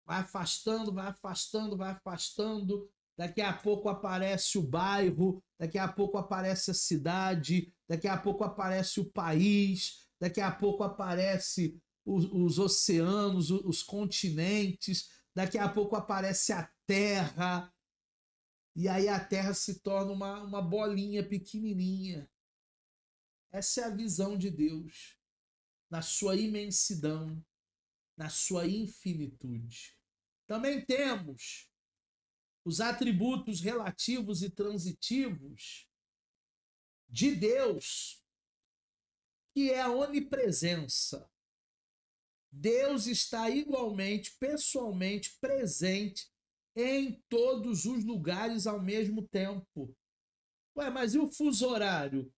afastando, vai afastando, vai afastando, daqui a pouco aparece o bairro, daqui a pouco aparece a cidade, daqui a pouco aparece o país, daqui a pouco aparece os oceanos, os continentes, daqui a pouco aparece a Terra, e aí a Terra se torna uma bolinha pequenininha. Essa é a visão de Deus, na sua imensidão, na sua infinitude. Também temos os atributos relativos e transitivos de Deus, que é a onipresença. Deus está igualmente, pessoalmente presente em todos os lugares ao mesmo tempo. Ué, mas e o fuso horário?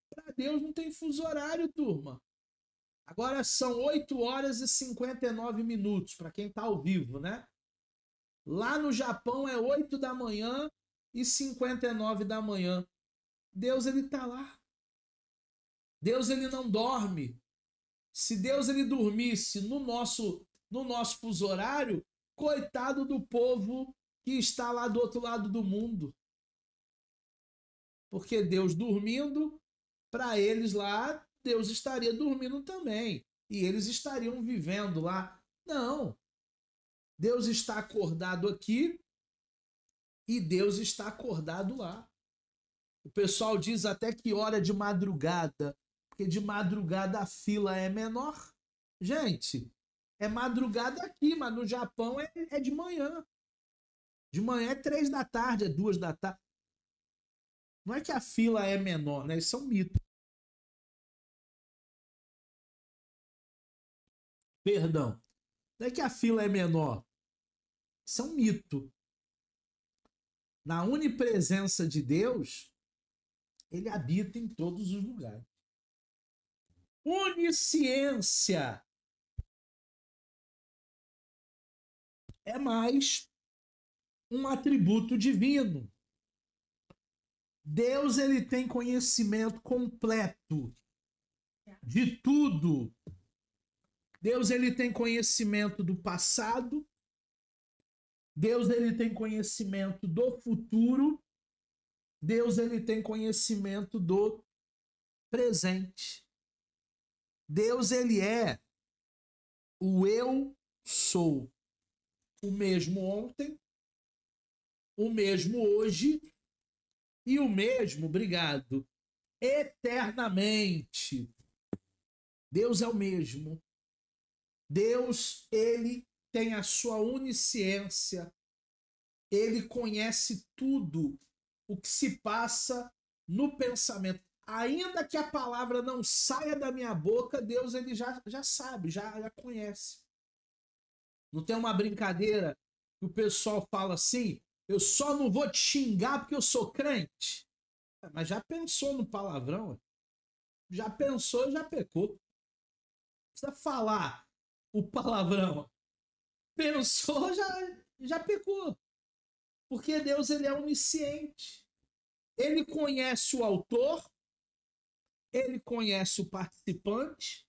Para Deus não tem fuso horário, turma. Agora são 8 horas e 59 minutos, para quem está ao vivo, né? Lá no Japão é 8 da manhã e 59 da manhã. Deus, ele está lá. Deus, ele não dorme. Se Deus ele dormisse no nosso fuso horário, coitado do povo que está lá do outro lado do mundo. Porque Deus dormindo, para eles lá, Deus estaria dormindo também. E eles estariam vivendo lá. Não. Deus está acordado aqui e Deus está acordado lá. O pessoal diz até que hora de madrugada, porque de madrugada a fila é menor. Gente, é madrugada aqui, mas no Japão é de manhã. De manhã é 3 da tarde, é 2 da tarde. Não é que a fila é menor, né? Isso é um mito. Perdão. Não é que a fila é menor. Isso é um mito. Na onipresença de Deus, ele habita em todos os lugares. Onisciência é mais um atributo divino. Deus, ele tem conhecimento completo de tudo. Deus, ele tem conhecimento do passado. Deus, ele tem conhecimento do futuro. Deus, ele tem conhecimento do presente. Deus, ele é o eu sou. O mesmo ontem, o mesmo hoje e o mesmo, obrigado, eternamente. Deus é o mesmo. Deus, ele tem a sua onisciência. Ele conhece tudo o que se passa no pensamento. Ainda que a palavra não saia da minha boca, Deus ele já sabe, já conhece. Não tem uma brincadeira que o pessoal fala assim, eu só não vou te xingar porque eu sou crente. Mas já pensou no palavrão? Já pensou e já pecou. Não precisa falar o palavrão. Pensou, já pecou. Porque Deus ele é onisciente. Ele conhece o autor, ele conhece o participante,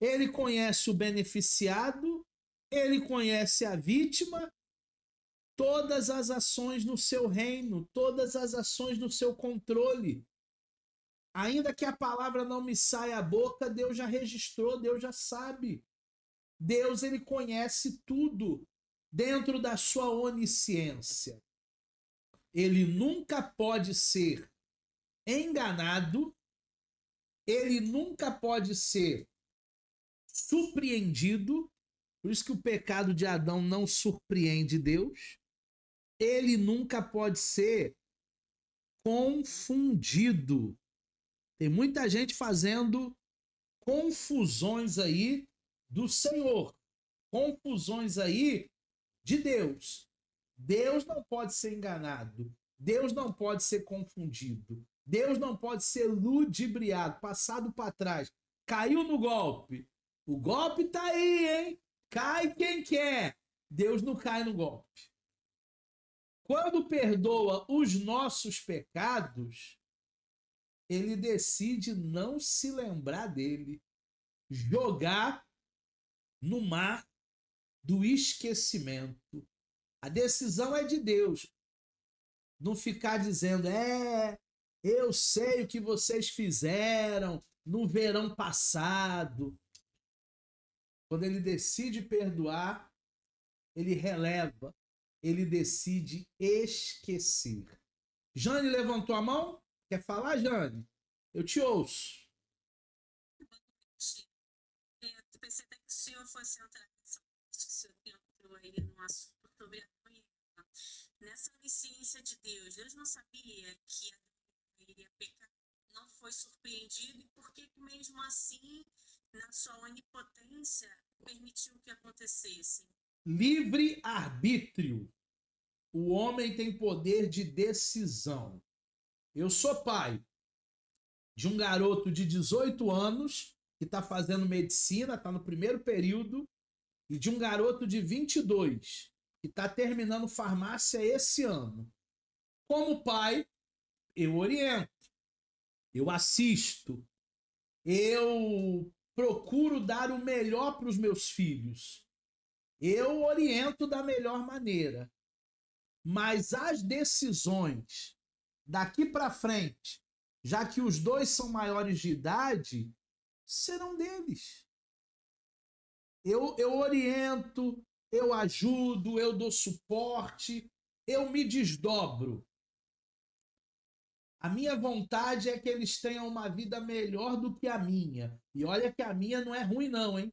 ele conhece o beneficiado, ele conhece a vítima, todas as ações no seu reino, todas as ações no seu controle. Ainda que a palavra não me saia à boca, Deus já registrou, Deus já sabe. Deus ele conhece tudo dentro da sua onisciência. Ele nunca pode ser enganado, ele nunca pode ser surpreendido, por isso que o pecado de Adão não surpreende Deus. Ele nunca pode ser confundido. Tem muita gente fazendo confusões aí do Senhor. confusões aí de Deus. Deus não pode ser enganado. Deus não pode ser confundido. Deus não pode ser ludibriado, passado para trás. Caiu no golpe. O golpe tá aí, hein? Cai quem quer. Deus não cai no golpe. Quando perdoa os nossos pecados, ele decide não se lembrar dele, jogar no mar do esquecimento. A decisão é de Deus. Não ficar dizendo, eu sei o que vocês fizeram no verão passado. Quando ele decide perdoar, ele releva, ele decide esquecer. Jane levantou a mão? Quer falar, Jane? Eu te ouço. Eu pensei até que o senhor fosse entrar nessa parte que o senhor entrou aí no assunto sobre a Eva. Nessa onisciência de Deus, Deus não sabia que Adão iria pecar, não foi surpreendido, e por que mesmo assim, na sua onipotência, permitiu que acontecesse? Livre-arbítrio. O homem tem poder de decisão. Eu sou pai de um garoto de 18 anos que está fazendo medicina, está no primeiro período, e de um garoto de 22 que está terminando farmácia esse ano. Como pai, eu oriento, eu assisto, eu procuro dar o melhor para os meus filhos. Eu oriento da melhor maneira. Mas as decisões daqui para frente, já que os dois são maiores de idade, serão deles. Eu oriento, eu ajudo, eu dou suporte, eu me desdobro. A minha vontade é que eles tenham uma vida melhor do que a minha. E olha que a minha não é ruim não, hein?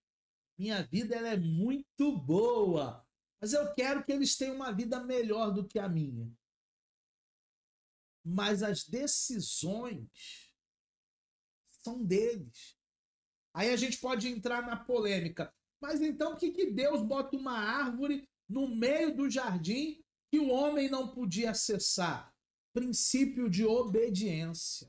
Minha vida ela é muito boa. Mas eu quero que eles tenham uma vida melhor do que a minha. Mas as decisões são deles. Aí a gente pode entrar na polêmica. Mas então por que Deus bota uma árvore no meio do jardim que o homem não podia acessar? Princípio de obediência.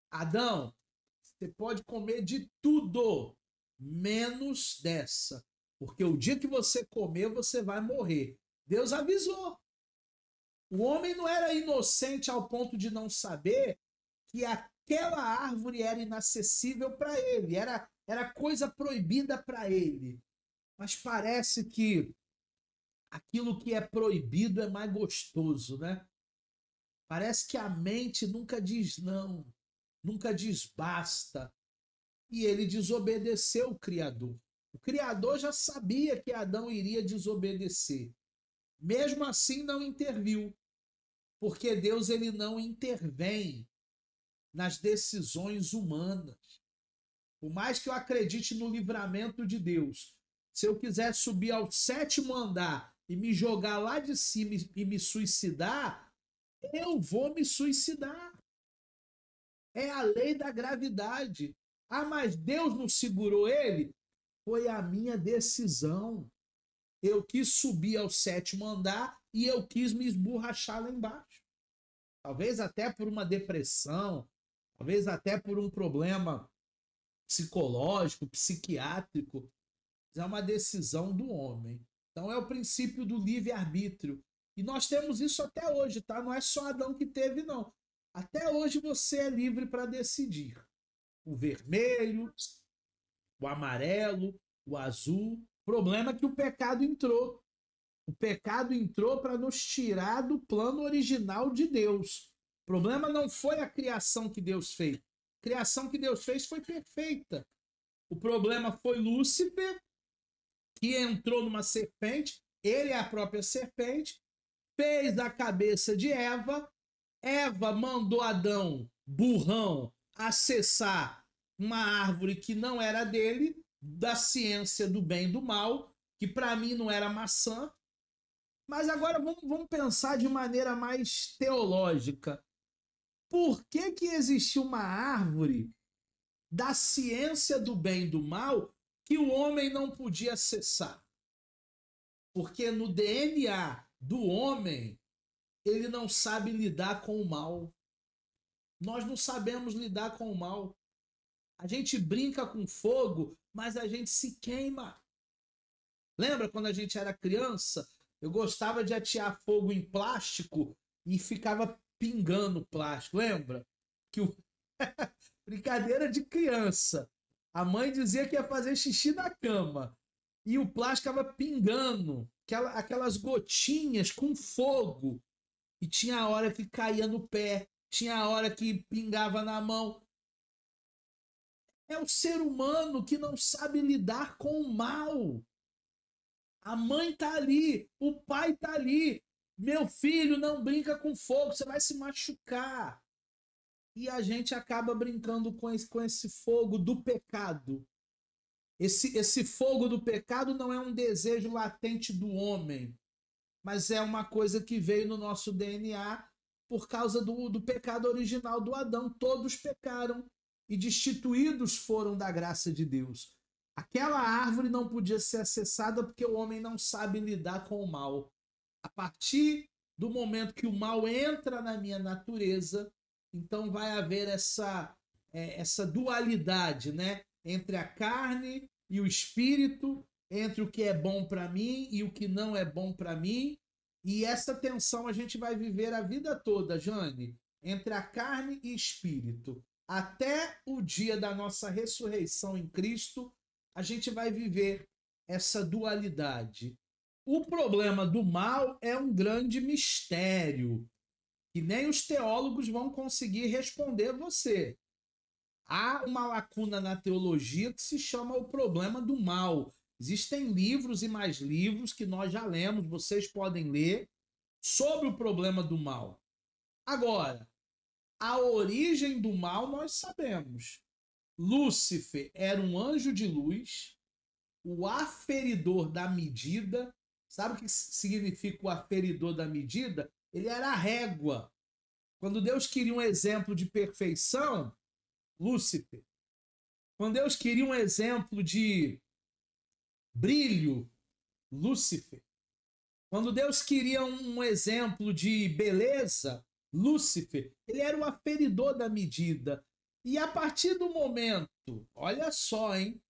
Adão, você pode comer de tudo, menos dessa. Porque o dia que você comer, você vai morrer. Deus avisou. O homem não era inocente ao ponto de não saber que aquela árvore era inacessível para ele, era coisa proibida para ele. Mas parece que aquilo que é proibido é mais gostoso, né? Parece que a mente nunca diz não, nunca diz basta. E ele desobedeceu o Criador. O Criador já sabia que Adão iria desobedecer. Mesmo assim, não interviu. Porque Deus ele não intervém nas decisões humanas. Por mais que eu acredite no livramento de Deus, se eu quiser subir ao 7º andar e me jogar lá de cima e me suicidar, eu vou me suicidar. É a lei da gravidade. Ah, mas Deus não segurou ele? Foi a minha decisão. Eu quis subir ao 7º andar e eu quis me esborrachar lá embaixo. Talvez até por uma depressão, talvez até por um problema psicológico, psiquiátrico. É uma decisão do homem. Então é o princípio do livre-arbítrio. E nós temos isso até hoje, tá? Não é só Adão que teve, não. Até hoje você é livre para decidir. O vermelho, o amarelo, o azul. O problema é que o pecado entrou. O pecado entrou para nos tirar do plano original de Deus. O problema não foi a criação que Deus fez. A criação que Deus fez foi perfeita. O problema foi Lúcifer, que entrou numa serpente. Ele é a própria serpente. Fez a cabeça de Eva. Eva mandou Adão, burrão, acessar uma árvore que não era dele, da ciência do bem e do mal, que para mim não era maçã. Mas agora vamos pensar de maneira mais teológica. Por que existiu uma árvore da ciência do bem e do mal que o homem não podia acessar? Porque no DNA do homem, ele não sabe lidar com o mal. Nós não sabemos lidar com o mal. A gente brinca com fogo, mas a gente se queima. Lembra quando a gente era criança? Eu gostava de atear fogo em plástico e ficava pingando plástico. Lembra? Que o... Brincadeira de criança. A mãe dizia que ia fazer xixi na cama. E o plástico estava pingando. Aquelas gotinhas com fogo. E tinha a hora que caía no pé. Tinha a hora que pingava na mão. É o ser humano que não sabe lidar com o mal. A mãe tá ali, o pai tá ali. Meu filho, não brinca com fogo, você vai se machucar. E a gente acaba brincando com esse fogo do pecado. Esse fogo do pecado não é um desejo latente do homem, mas é uma coisa que veio no nosso DNA por causa do pecado original do Adão. Todos pecaram e destituídos foram da graça de Deus. Aquela árvore não podia ser acessada porque o homem não sabe lidar com o mal. A partir do momento que o mal entra na minha natureza, então vai haver essa dualidade, né? Entre a carne e o espírito, entre o que é bom para mim e o que não é bom para mim. E essa tensão a gente vai viver a vida toda, Jane, entre a carne e espírito. Até o dia da nossa ressurreição em Cristo, a gente vai viver essa dualidade. O problema do mal é um grande mistério, que nem os teólogos vão conseguir responder você. Há uma lacuna na teologia que se chama o problema do mal. Existem livros e mais livros que nós já lemos, vocês podem ler, sobre o problema do mal. Agora, a origem do mal nós sabemos. Lúcifer era um anjo de luz, o aferidor da medida. Sabe o que significa o aferidor da medida? Ele era a régua. Quando Deus queria um exemplo de perfeição, Lúcifer. Quando Deus queria um exemplo de brilho, Lúcifer. Quando Deus queria um exemplo de beleza, Lúcifer. Ele era o aferidor da medida. E a partir do momento, olha só, hein?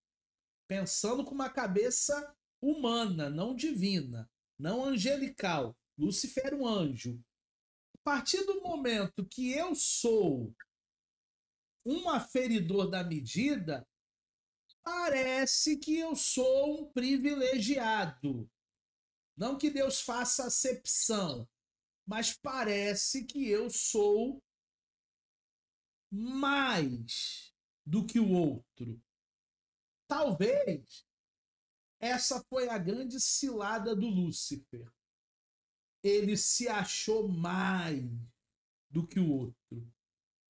Pensando com uma cabeça humana, não divina, não angelical. Lúcifer era um anjo. A partir do momento que eu sou um aferidor da medida, parece que eu sou um privilegiado. Não que Deus faça acepção, mas parece que eu sou mais do que o outro. Talvez essa foi a grande cilada do Lúcifer. Ele se achou mais do que o outro,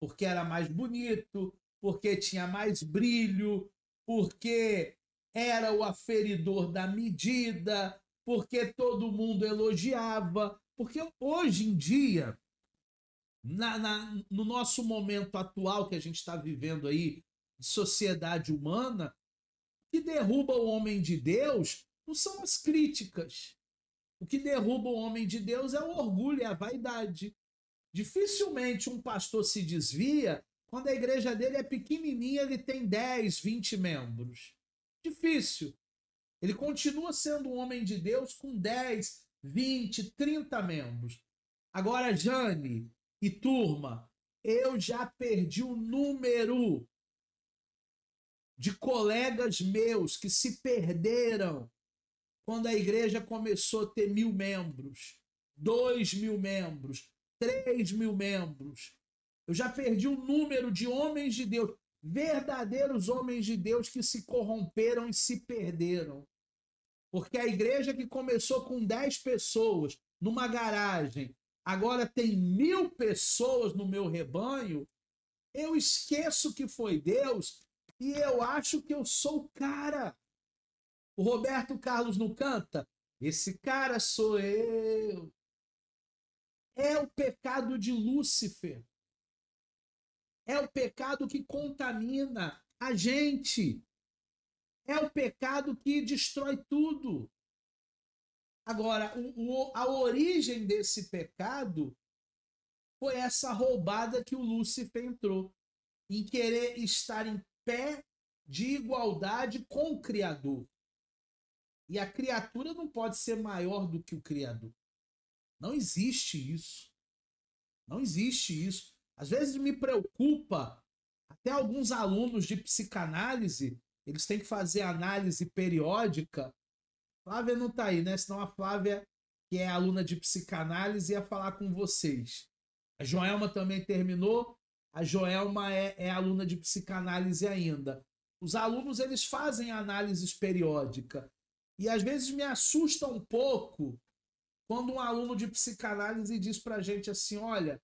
porque era mais bonito, porque tinha mais brilho, porque era o aferidor da medida, porque todo mundo elogiava. Porque hoje em dia, no nosso momento atual que a gente está vivendo aí, de sociedade humana, o que derruba o homem de Deus não são as críticas. O que derruba o homem de Deus é o orgulho e a vaidade. Dificilmente um pastor se desvia quando a igreja dele é pequenininha, ele tem 10, 20 membros. Difícil. Ele continua sendo um homem de Deus com 10, 20, 30 membros. Agora, Jane e turma, eu já perdi o número de colegas meus que se perderam quando a igreja começou a ter 1.000 membros, 2.000 membros, 3.000 membros. Eu já perdi o número de homens de Deus, verdadeiros homens de Deus que se corromperam e se perderam. Porque a igreja que começou com 10 pessoas numa garagem, agora tem 1.000 pessoas no meu rebanho, eu esqueço que foi Deus e eu acho que eu sou o cara. O Roberto Carlos não canta? Esse cara sou eu. É o pecado de Lúcifer. É o pecado que contamina a gente. É o pecado que destrói tudo. Agora, a origem desse pecado foi essa roubada que o Lúcifer entrou, em querer estar em pé de igualdade com o Criador. E a criatura não pode ser maior do que o Criador. Não existe isso. Não existe isso. Às vezes me preocupa, até alguns alunos de psicanálise, eles têm que fazer análise periódica. Flávia não está aí, né? Senão a Flávia, que é aluna de psicanálise, ia falar com vocês. A Joelma também terminou. A Joelma é aluna de psicanálise ainda. Os alunos, eles fazem análises periódica. E às vezes me assusta um pouco quando um aluno de psicanálise diz pra gente assim, olha,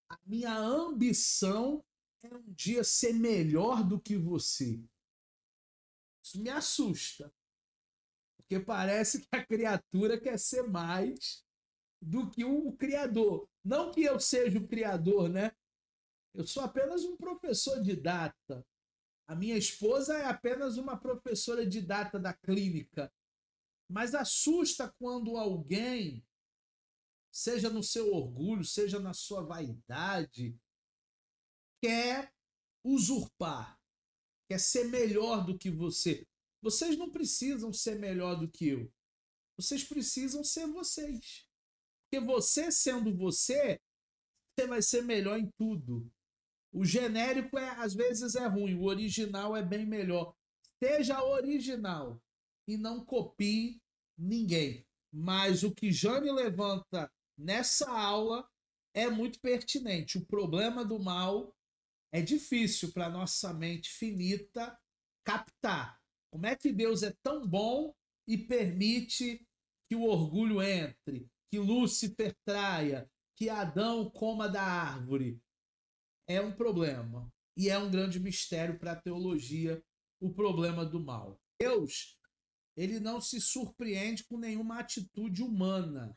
a minha ambição é um dia ser melhor do que você. Isso me assusta. Porque parece que a criatura quer ser mais do que o Criador. Não que eu seja o Criador, né? Eu sou apenas um professor didata. A minha esposa é apenas uma professora didata da clínica. Mas assusta quando alguém, seja no seu orgulho, seja na sua vaidade, quer usurpar, quer ser melhor do que você. Vocês não precisam ser melhor do que eu. Vocês precisam ser vocês. Porque você sendo você, você vai ser melhor em tudo. O genérico às vezes é ruim, o original é bem melhor. Seja original e não copie ninguém. Mas o que Jane levanta nessa aula é muito pertinente. O problema do mal é difícil para nossa mente finita captar. Como é que Deus é tão bom e permite que o orgulho entre, que Lúcifer traia, que Adão coma da árvore? É um problema. E é um grande mistério para a teologia, o problema do mal. Deus, ele não se surpreende com nenhuma atitude humana.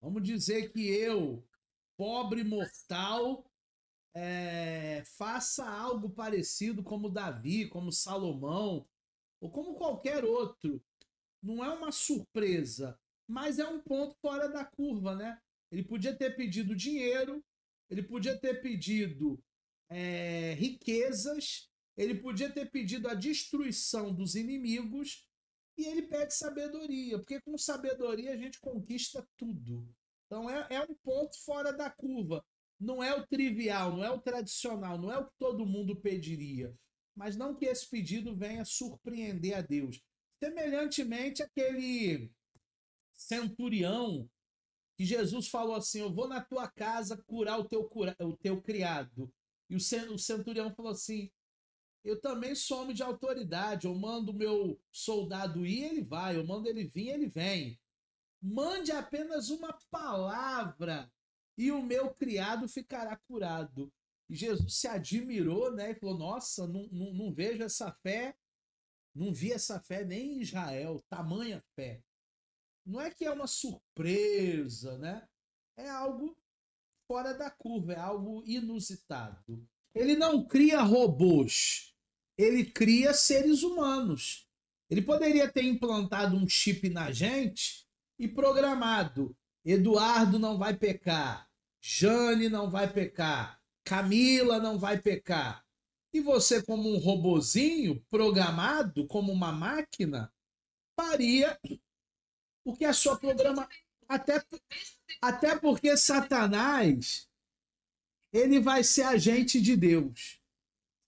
Vamos dizer que eu, pobre mortal, faça algo parecido como Davi, como Salomão, ou como qualquer outro. Não é uma surpresa, mas é um ponto fora da curva, né? Ele podia ter pedido dinheiro, ele podia ter pedido riquezas, ele podia ter pedido a destruição dos inimigos, e ele pede sabedoria, porque com sabedoria a gente conquista tudo. Então é um ponto fora da curva. Não é o trivial, não é o tradicional, não é o que todo mundo pediria. Mas não que esse pedido venha surpreender a Deus. Semelhantemente àquele centurião que Jesus falou assim, eu vou na tua casa curar o teu criado. E o centurião falou assim, eu também sou homem de autoridade, eu mando o meu soldado ir, ele vai, eu mando ele vir, ele vem. Mande apenas uma palavra e o meu criado ficará curado. E Jesus se admirou, né? E falou, nossa, não vejo essa fé, não vi essa fé nem em Israel, tamanha fé. Não é que é uma surpresa, né? É algo fora da curva, é algo inusitado. Ele não cria robôs, ele cria seres humanos. Ele poderia ter implantado um chip na gente e programado. Eduardo não vai pecar, Jane não vai pecar, Camila não vai pecar. E você, como um robozinho programado, como uma máquina, faria o que a sua programa... Até porque Satanás, ele vai ser agente de Deus.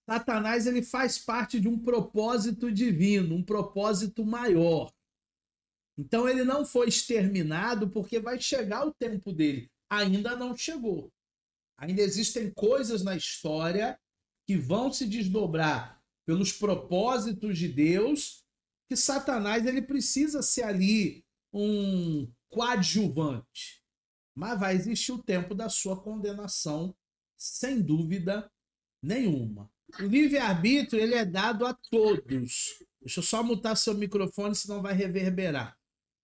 Satanás, ele faz parte de um propósito divino, um propósito maior. Então ele não foi exterminado porque vai chegar o tempo dele. Ainda não chegou. Ainda existem coisas na história que vão se desdobrar pelos propósitos de Deus, que Satanás ele precisa ser ali um coadjuvante. Mas vai existir o tempo da sua condenação, sem dúvida nenhuma. O livre-arbítrio ele é dado a todos. Deixa eu só mutar seu microfone, senão vai reverberar.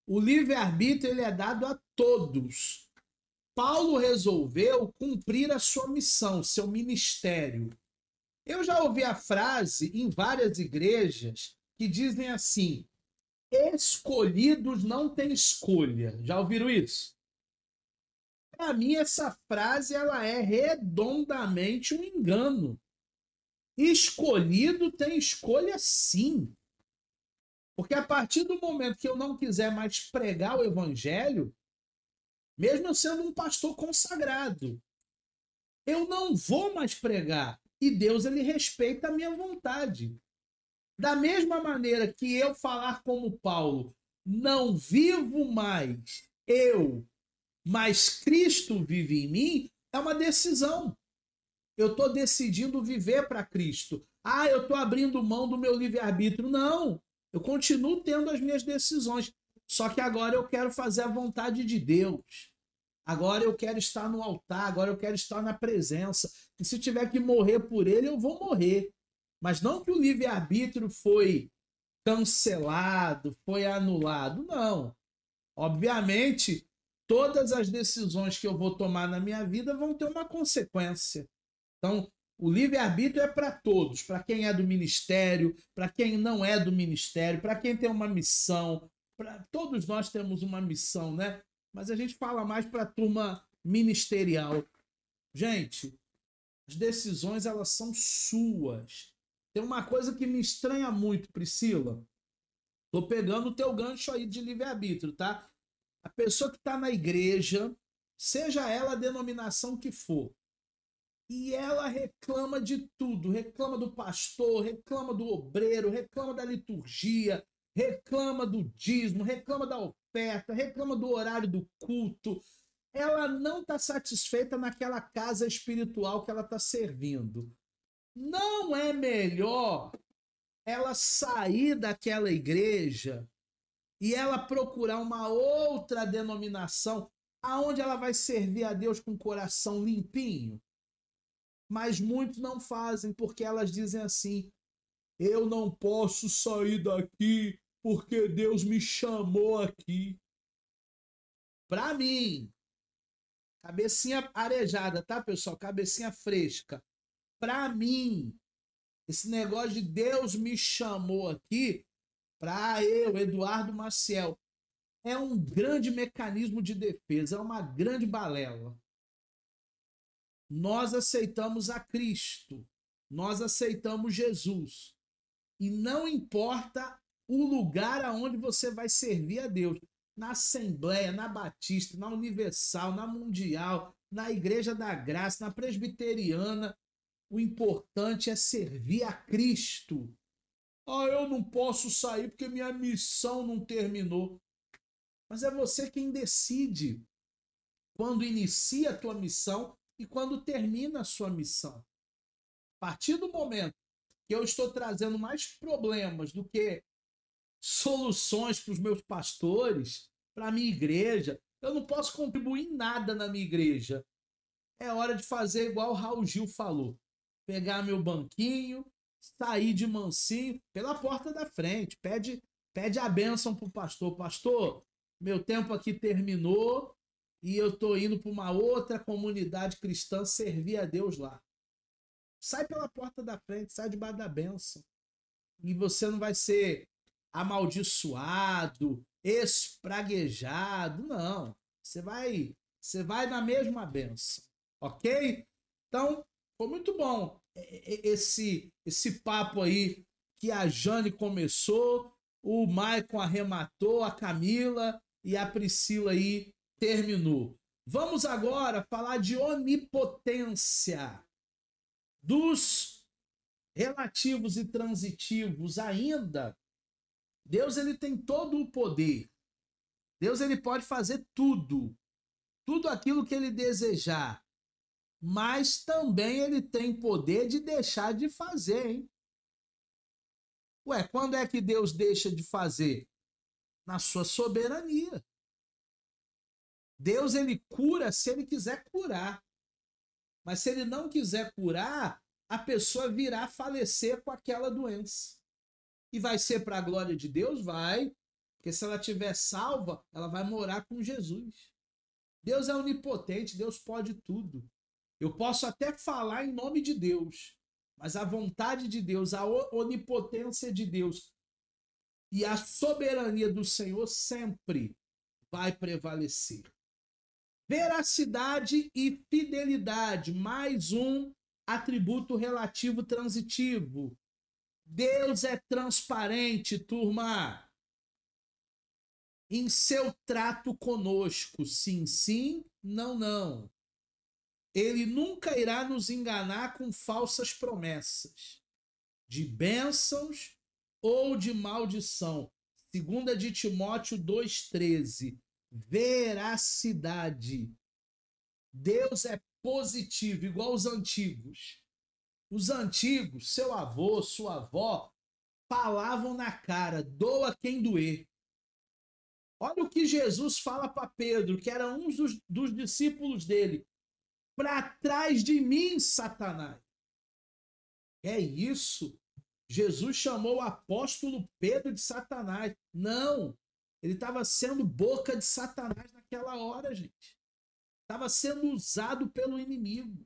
O livre-arbítrio ele é dado a todos. Paulo resolveu cumprir a sua missão, seu ministério. Eu já ouvi a frase em várias igrejas que dizem assim, Escolhidos não têm escolha. Já ouviram isso? Para mim, essa frase ela é redondamente um engano. Escolhido tem escolha sim. Porque a partir do momento que eu não quiser mais pregar o evangelho, mesmo eu sendo um pastor consagrado, eu não vou mais pregar. E Deus, ele respeita a minha vontade. Da mesma maneira que eu falar como Paulo, não vivo mais eu, mas Cristo vive em mim, é uma decisão. Eu estou decidindo viver para Cristo. Ah, eu estou abrindo mão do meu livre-arbítrio. Não, eu continuo tendo as minhas decisões. Só que agora eu quero fazer a vontade de Deus. Agora eu quero estar no altar, agora eu quero estar na presença. E se tiver que morrer por ele, eu vou morrer. Mas não que o livre-arbítrio foi cancelado, foi anulado. Não. Obviamente, todas as decisões que eu vou tomar na minha vida vão ter uma consequência. Então, o livre-arbítrio é para todos, para quem é do ministério, para quem não é do ministério, para quem tem uma missão. Todos nós temos uma missão, né? Mas a gente fala mais para a turma ministerial. Gente, as decisões elas são suas. Tem uma coisa que me estranha muito, Priscila. Tô pegando o teu gancho aí de livre-arbítrio, tá? A pessoa que está na igreja, seja ela a denominação que for, e ela reclama de tudo, reclama do pastor, reclama do obreiro, reclama da liturgia, reclama do dízimo, reclama da oferta, reclama do horário do culto. Ela não está satisfeita naquela casa espiritual que ela está servindo. Não é melhor ela sair daquela igreja e ela procurar uma outra denominação aonde ela vai servir a Deus com o coração limpinho? Mas muitos não fazem porque elas dizem assim: eu não posso sair daqui porque Deus me chamou aqui. Para mim, cabecinha arejada, tá, pessoal? Cabecinha fresca. Para mim, esse negócio de Deus me chamou aqui, para eu, Eduardo Maciel, é um grande mecanismo de defesa, é uma grande balela. Nós aceitamos a Cristo, nós aceitamos Jesus. E não importa o lugar aonde você vai servir a Deus, na Assembleia, na Batista, na Universal, na Mundial, na Igreja da Graça, na Presbiteriana, o importante é servir a Cristo. Ah, eu não posso sair porque minha missão não terminou. Mas é você quem decide quando inicia a tua missão e quando termina a sua missão. A partir do momento que eu estou trazendo mais problemas do que soluções para os meus pastores, para a minha igreja, eu não posso contribuir em nada na minha igreja. É hora de fazer igual o Raul Gil falou. Pegar meu banquinho, sair de mansinho pela porta da frente. Pede a bênção pro pastor. Pastor, meu tempo aqui terminou e eu tô indo para uma outra comunidade cristã servir a Deus lá. Sai pela porta da frente, sai debaixo da bênção. E você não vai ser amaldiçoado, espraguejado, não. Você vai na mesma bênção, ok? Então, foi muito bom esse papo aí que a Jane começou, o Maicon arrematou, a Camila e a Priscila aí terminou. Vamos agora falar de onipotência, dos relativos e transitivos ainda. Deus ele tem todo o poder. Deus ele pode fazer tudo aquilo que ele desejar. Mas também ele tem poder de deixar de fazer, hein? Ué, quando é que Deus deixa de fazer? Na sua soberania. Deus ele cura se ele quiser curar. Mas se ele não quiser curar, a pessoa virá falecer com aquela doença. E vai ser para a glória de Deus? Vai. Porque se ela estiver salva, ela vai morar com Jesus. Deus é onipotente, Deus pode tudo. Eu posso até falar em nome de Deus, mas a vontade de Deus, a onipotência de Deus E a soberania do Senhor sempre vai prevalecer. Veracidade e fidelidade, mais um atributo relativo transitivo. Deus é transparente, turma, em seu trato conosco. Sim, sim, não, não. Ele nunca irá nos enganar com falsas promessas de bênçãos ou de maldição. 2 de Timóteo 2,13. Veracidade. Deus é positivo, igual os antigos. Os antigos, seu avô, sua avó, falavam na cara, doa quem doer. Olha o que Jesus fala para Pedro, que era um dos discípulos dele. Para trás de mim, Satanás. É isso? Jesus chamou o apóstolo Pedro de Satanás. Não, ele estava sendo boca de Satanás naquela hora, gente. Estava sendo usado pelo inimigo.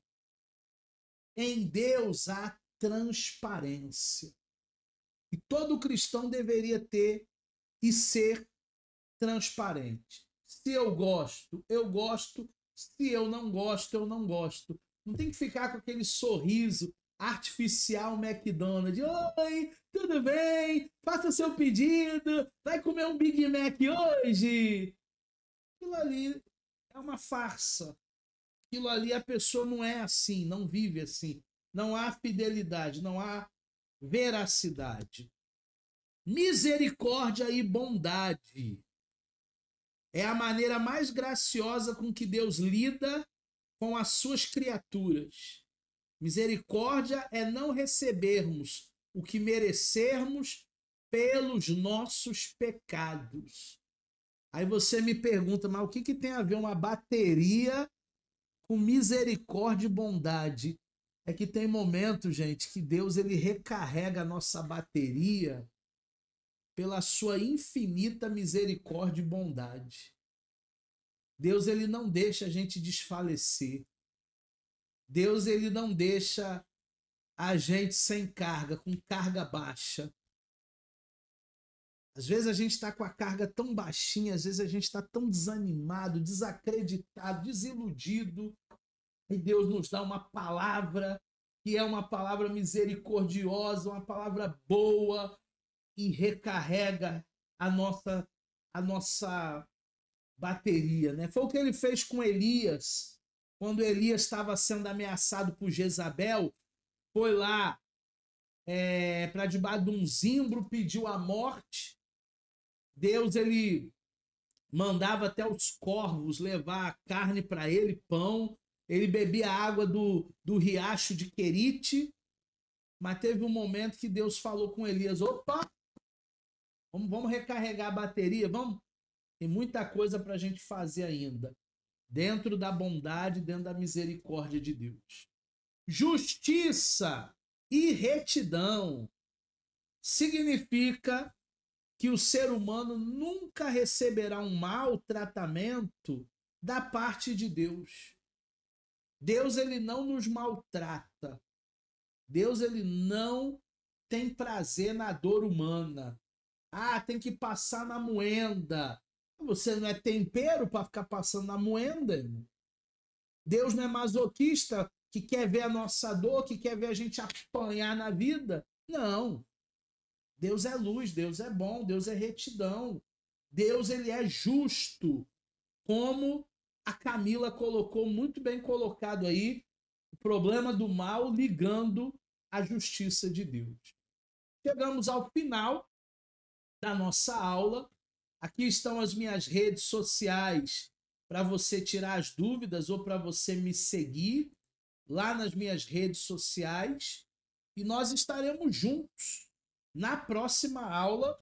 Em Deus há transparência. E todo cristão deveria ter e ser transparente. Se eu gosto, eu gosto. Se eu não gosto, eu não gosto. Não tem que ficar com aquele sorriso artificial McDonald's. Oi, tudo bem? Faça seu pedido. Vai comer um Big Mac hoje? Aquilo ali é uma farsa. Aquilo ali a pessoa não é assim, não vive assim. Não há fidelidade, não há veracidade. Misericórdia e bondade é a maneira mais graciosa com que Deus lida com as suas criaturas. Misericórdia é não recebermos o que merecermos pelos nossos pecados. Aí você me pergunta, mas o que tem a ver uma bateria com misericórdia e bondade? É que tem momentos, gente, que Deus ele recarrega a nossa bateria pela sua infinita misericórdia e bondade. Deus ele não deixa a gente desfalecer. Deus ele não deixa a gente sem carga, com carga baixa. Às vezes a gente está com a carga tão baixinha, às vezes a gente está tão desanimado, desacreditado, desiludido. E Deus nos dá uma palavra que é uma palavra misericordiosa, uma palavra boa, e recarrega a nossa bateria, né? Foi o que ele fez com Elias, quando Elias estava sendo ameaçado por Jezabel, foi lá para debaixo de um zimbro, pediu a morte. Deus ele mandava até os corvos levar carne para ele, pão. Ele bebia a água do riacho de Querite, mas teve um momento que Deus falou com Elias, opa, vamos recarregar a bateria, vamos? Tem muita coisa para a gente fazer ainda, dentro da bondade, dentro da misericórdia de Deus. Justiça e retidão significa que o ser humano nunca receberá um mau tratamento da parte de Deus. Deus ele não nos maltrata. Deus ele não tem prazer na dor humana. Ah, tem que passar na moenda. Você não é tempero para ficar passando na moenda, irmão? Deus não é masoquista que quer ver a nossa dor, que quer ver a gente apanhar na vida? Não. Deus é luz, Deus é bom, Deus é retidão. Deus ele é justo, como a Camila colocou, muito bem colocado aí, o problema do mal ligando à justiça de Deus. Chegamos ao final da nossa aula. Aqui estão as minhas redes sociais para você tirar as dúvidas ou para você me seguir lá nas minhas redes sociais. E nós estaremos juntos na próxima aula